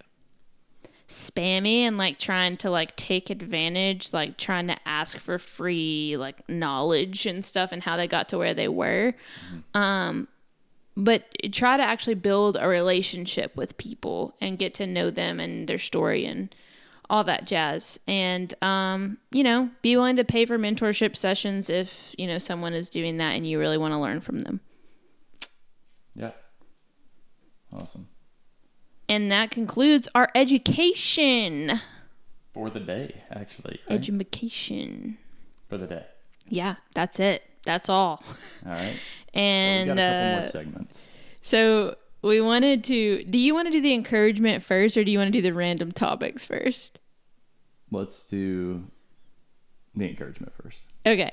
spammy and like trying to like take advantage, like trying to ask for free like knowledge and stuff and how they got to where they were. But try to actually build a relationship with people and get to know them and their story and all that jazz. And, you know, be willing to pay for mentorship sessions if, you know, someone is doing that and you really want to learn from them. Yeah. Awesome. And that concludes our education. For the day, actually. Right? Education. For the day. Yeah, that's it. That's all. All right. And well, we got a couple more segments. So we wanted to, do you want to do the encouragement first, or do you want to do the random topics first? Let's do the encouragement first. Okay.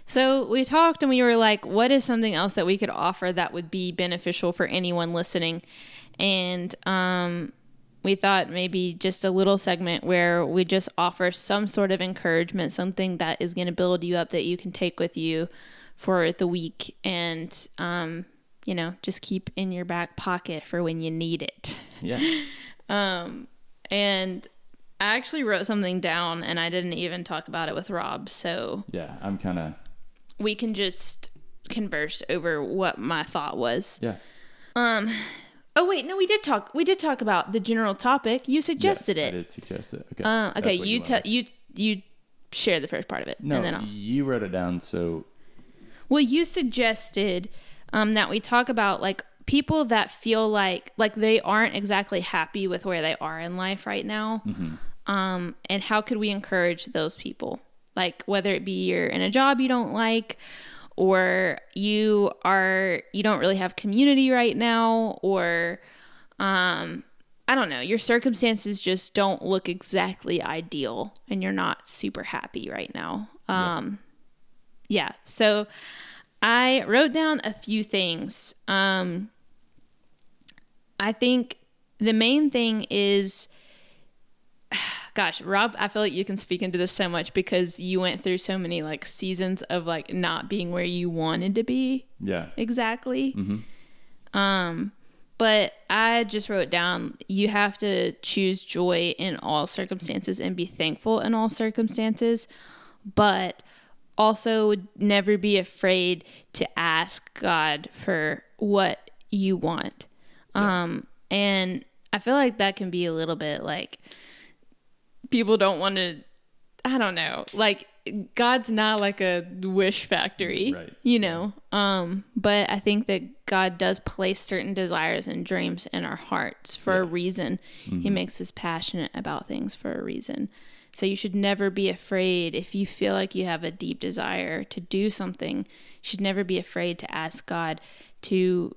So we talked and we were like, what is something else that we could offer that would be beneficial for anyone listening? And we thought maybe just a little segment where we just offer some sort of encouragement, something that is going to build you up that you can take with you for the week and, you know, just keep in your back pocket for when you need it. Yeah. And I actually wrote something down and I didn't even talk about it with Rob. So yeah, I'm kind of, we can just converse over what my thought was. yeah. Oh wait, no, we did talk about the general topic. You suggested it. I did suggest it. Okay. Okay. You share the first part of it. No, and then you wrote it down. So, well, you suggested that we talk about like people that feel like they aren't exactly happy with where they are in life right now. Mm-hmm. And how could we encourage those people? Like whether it be you're in a job you don't like, or you don't really have community right now, or I don't know, your circumstances just don't look exactly ideal and you're not super happy right now. Yeah. So I wrote down a few things. I think the main thing is, gosh, Rob, I feel like you can speak into this so much because you went through so many like seasons of like not being where you wanted to be. Yeah. Exactly. Mm-hmm. But I just wrote down, you have to choose joy in all circumstances and be thankful in all circumstances, but also never be afraid to ask God for what you want. Yeah. And I feel like that can be a little bit like, people don't want to, I don't know, like God's not like a wish factory, right. You know? But I think that God does place certain desires and dreams in our hearts for a reason. Mm-hmm. He makes us passionate about things for a reason. So you should never be afraid if you feel like you have a deep desire to do something. You should never be afraid to ask God to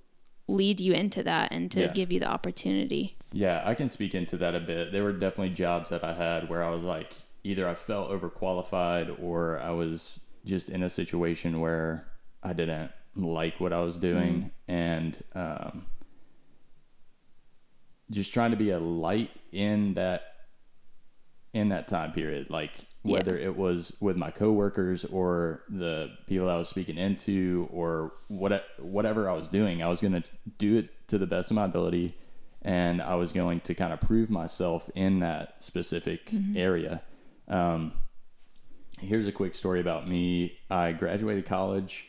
lead you into that and to give you the opportunity. Yeah, I can speak into that a bit. There were definitely jobs that I had where I was like, either I felt overqualified or I was just in a situation where I didn't like what I was doing. And just trying to be a light in that time period, like whether it was with my coworkers or the people I was speaking into or whatever I was doing, I was going to do it to the best of my ability. And I was going to kind of prove myself in that specific area. Here's a quick story about me. I graduated college,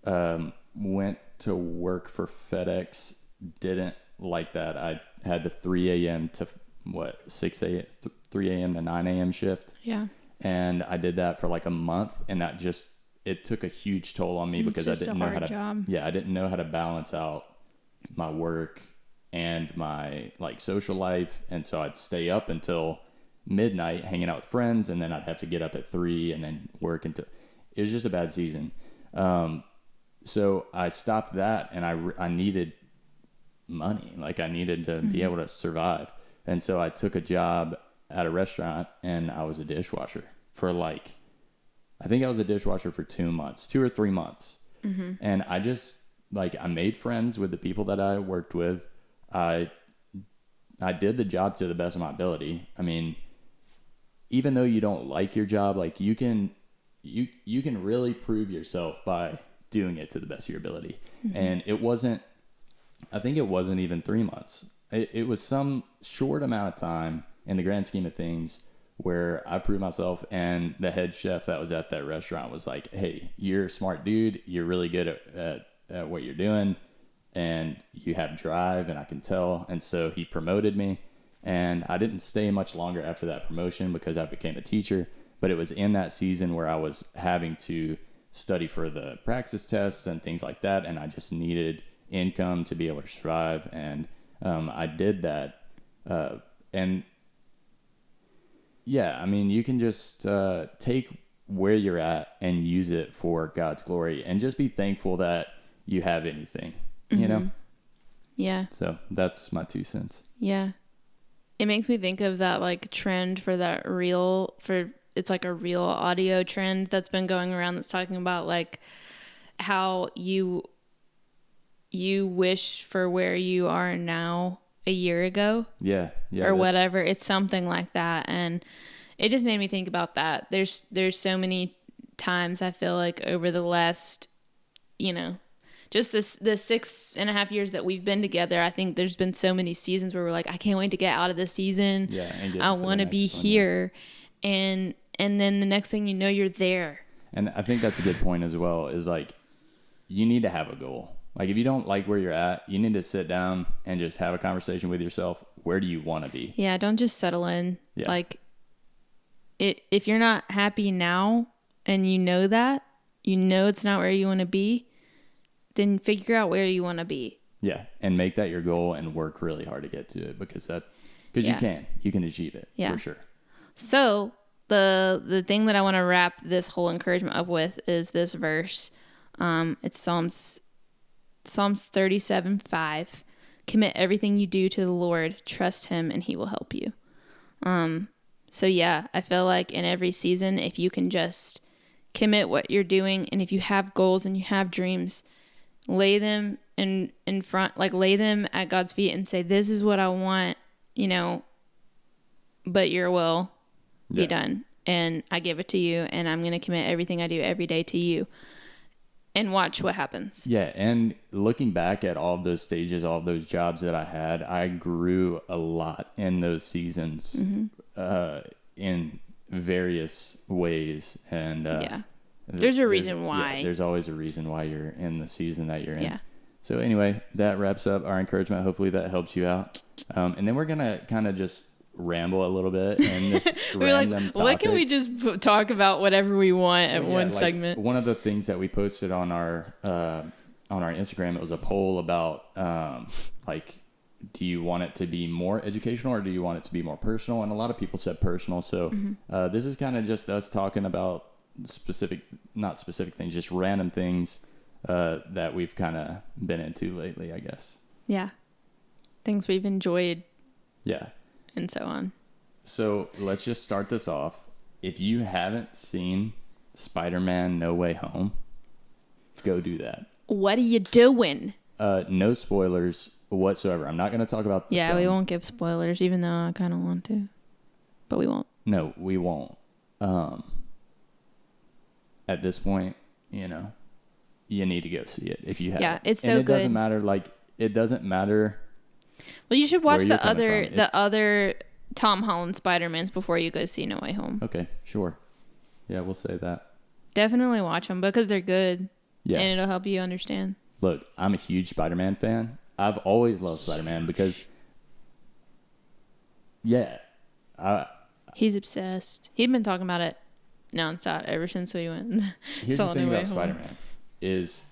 went to work for FedEx, didn't like that. I had the 3 a.m. to 3 a.m. to 9 a.m. shift. Yeah. And I did that for like a month, and that just, it took a huge toll on me because I didn't know how to, I didn't know how to balance out my work and my like social life. And so I'd stay up until midnight hanging out with friends, and then I'd have to get up at 3 and then work until it was just a bad season. So I stopped that, and I needed money. Like I needed to be able to survive. And so I took a job at a restaurant, and I was a dishwasher for I think I was a dishwasher for 2 or 3 months. And I just I made friends with the people that I worked with. I did the job to the best of my ability. I mean, even though you don't like your job, you can really prove yourself by doing it to the best of your ability. And I think it wasn't even 3 months. It was some short amount of time in the grand scheme of things where I proved myself, and the head chef that was at that restaurant was like, hey, you're a smart dude. You're really good at what you're doing, and you have drive, and I can tell. And so he promoted me, and I didn't stay much longer after that promotion because I became a teacher. But it was in that season where I was having to study for the praxis tests and things like that, and I just needed income to be able to survive. And I did that. And yeah, I mean, you can just take where you're at and use it for God's glory, and just be thankful that you have anything, you know? Yeah. So that's my 2 cents. Yeah. It makes me think of that trend for that it's a real audio trend that's been going around that's talking about how you wish for where you are now a year ago. Yeah. Or whatever. It's something like that. And it just made me think about that. There's so many times I feel like over the last, just the 6.5 years that we've been together, I think there's been so many seasons where we're like, I can't wait to get out of this season. Yeah. And I want to be here. Yeah. And then the next thing you know, you're there. And I think that's a good point as well, is you need to have a goal. If you don't like where you're at, you need to sit down and just have a conversation with yourself. Where do you want to be? Yeah, don't just settle in. Yeah. If you're not happy now and you know that, it's not where you want to be, then figure out where you want to be. Yeah, and make that your goal and work really hard to get to it, because you can achieve it for sure. So the thing that I want to wrap this whole encouragement up with is this verse. It's Psalms 37:5. Commit everything you do to the Lord, trust him, and he will help you. So yeah, I feel like in every season, if you can just commit what you're doing, and if you have goals and you have dreams, lay them in front, lay them at God's feet and say, this is what I want, but your will be done. And I give it to you, and I'm going to commit everything I do every day to you. And watch what happens. Yeah, and looking back at all of those stages, all of those jobs that I had, I grew a lot in those seasons in various ways. And there's a reason why. Yeah, there's always a reason why you're in the season that you're in. Yeah. So anyway, that wraps up our encouragement. Hopefully that helps you out. And then we're going to kind of just ramble a little bit and this random topic. What can we just talk about whatever we want at one segment? One of the things that we posted on our Instagram, it was a poll about do you want it to be more educational or do you want it to be more personal? And a lot of people said personal. So this is kind of just us talking about not specific things, just random things that we've kind of been into lately, I guess. Yeah. Things we've enjoyed. Yeah. And so on. So let's just start this off. If you haven't seen Spider-Man No Way Home, go do that. What are you doing? No spoilers whatsoever. I'm not going to talk about the film. We won't give spoilers, even though I kind of want to. But we won't. No, we won't. At this point, you need to go see it if you have. Yeah, it's so good. And it doesn't matter. Well, you should watch the other Tom Holland Spider-Mans before you go see No Way Home. Okay, sure. Yeah, we'll say that. Definitely watch them because they're good. Yeah. And it'll help you understand. Look, I'm a huge Spider-Man fan. I've always loved Spider-Man because, he's obsessed. He'd been talking about it nonstop ever since we went. Here's the thing about Spider-Man is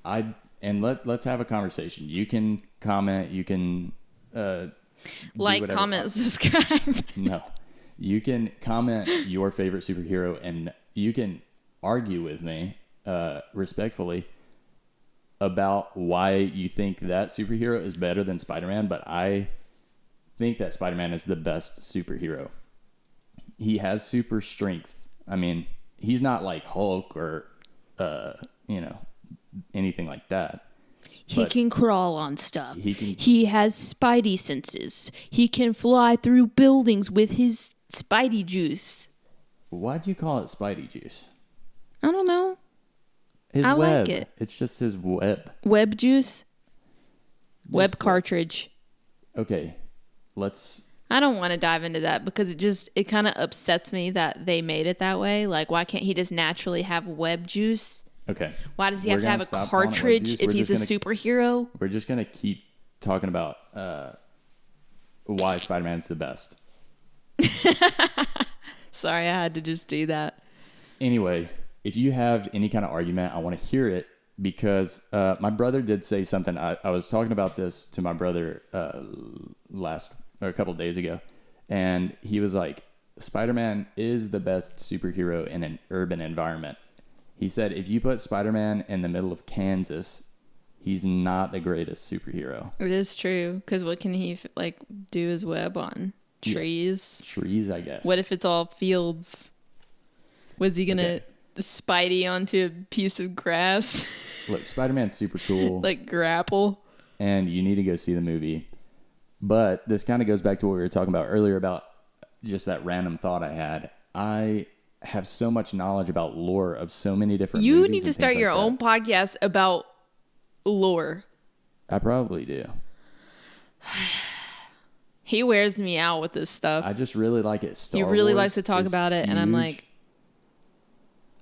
let's have a conversation. You can comment. You can comment, subscribe. No, You can comment your favorite superhero, and you can argue with me respectfully about why you think that superhero is better than Spider-Man, but I think that Spider-Man is the best superhero. He has super strength. I mean, he's not like Hulk or, anything like that. He can crawl on stuff. He has spidey senses. He can fly through buildings with his spidey juice. Why'd you call it Spidey juice? I don't know. His I web. like it. It's just his web. Web juice? Web cartridge. Okay, I don't want to dive into that because it kind of upsets me that they made it that way. Like, why can't he just naturally have web juice? Okay. Why does he have to have a cartridge if he's a superhero? We're just going to keep talking about why Spider-Man's the best. Sorry, I had to just do that. Anyway, if you have any kind of argument, I want to hear it because my brother did say something. I was talking about this to my brother a couple days ago, and he was like, Spider-Man is the best superhero in an urban environment. He said, if you put Spider-Man in the middle of Kansas, he's not the greatest superhero. It is true, because what can he do his web on? Trees? Yeah, trees, I guess. What if it's all fields? Was he gonna Spidey onto a piece of grass? Look, Spider-Man's super cool. Like grapple. And you need to go see the movie. But this kind of goes back to what we were talking about earlier about just that random thought I had. I have so much knowledge about lore of so many different movies. You need to start your own podcast about lore. I probably do. He wears me out with this stuff. I just really like it. He really likes to talk about it, and I'm like,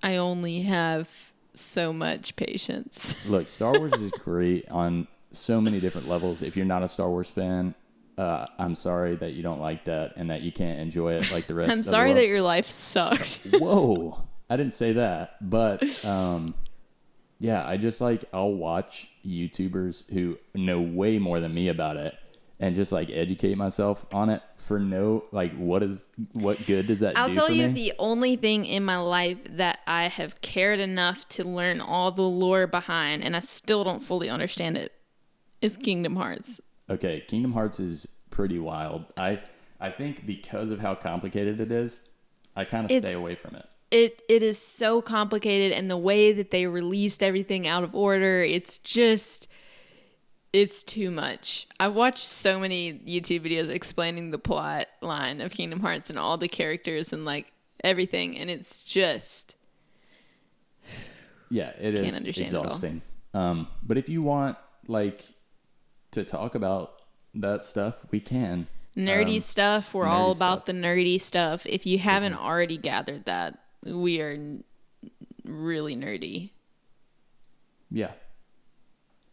I only have so much patience. Look, Star Wars is great on so many different levels. If you're not a Star Wars fan, I'm sorry that you don't like that and that you can't enjoy it like the rest of the world. I'm sorry that your life sucks. Whoa. I didn't say that. But, yeah, I'll watch YouTubers who know way more than me about it and just educate myself on it for what good does that do for me? I'll tell you the only thing in my life that I have cared enough to learn all the lore behind, and I still don't fully understand it, is Kingdom Hearts. Okay, Kingdom Hearts is pretty wild. I think because of how complicated it is, I kind of stay away from it. It is so complicated, and the way that they released everything out of order, it's too much. I've watched so many YouTube videos explaining the plot line of Kingdom Hearts and all the characters and everything, and it's just... Yeah, it is exhausting. But if you want to talk about that stuff, we can. Nerdy stuff. We're all about the nerdy stuff. If you haven't already gathered that, we are really nerdy. Yeah.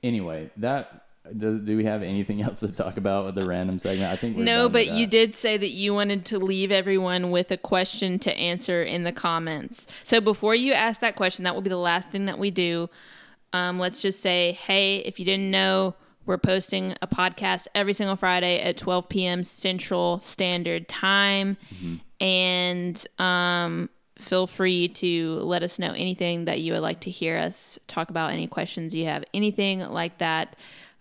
Anyway, do we have anything else to talk about with the random segment? I think we're no, done but with that. You did say that you wanted to leave everyone with a question to answer in the comments. So before you ask that question, that will be the last thing that we do. Let's just say, hey, if you didn't know, we're posting a podcast every single Friday at 12 p.m. Central Standard Time. Mm-hmm. And feel free to let us know anything that you would like to hear us talk about, any questions you have, anything like that.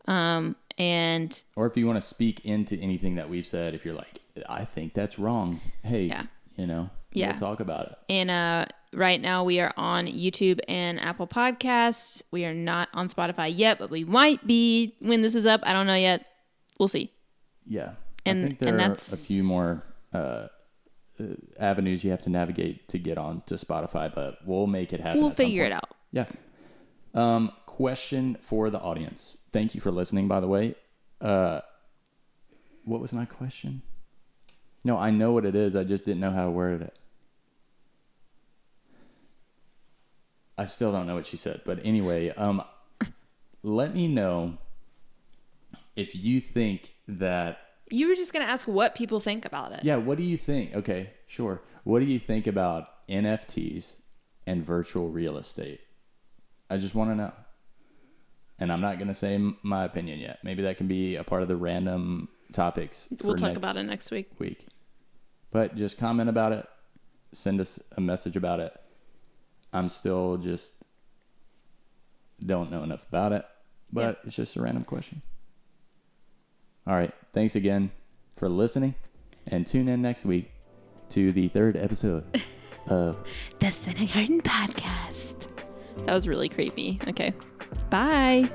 Or if you want to speak into anything that we've said, if you're like, I think that's wrong. Hey, we'll talk about it. And right now we are on YouTube and Apple Podcasts. We are not on Spotify yet, but we might be when this is up. I don't know yet. We'll see. Yeah. I think there are a few more avenues you have to navigate to get on to Spotify, but we'll make it happen. We'll figure it out. Yeah. Question for the audience. Thank you for listening, by the way. What was my question? No, I know what it is. I just didn't know how to word it. I still don't know what she said. But anyway, let me know if you think that... You were just going to ask what people think about it. Yeah, what do you think? Okay, sure. What do you think about NFTs and virtual real estate? I just want to know. And I'm not going to say my opinion yet. Maybe that can be a part of the random topics for We'll talk about it next week. But just comment about it. Send us a message about it. I'm still just don't know enough about it. But it's just a random question. All right. Thanks again for listening. And tune in next week to the 3rd episode of the Cinegarden Podcast. That was really creepy. Okay. Bye.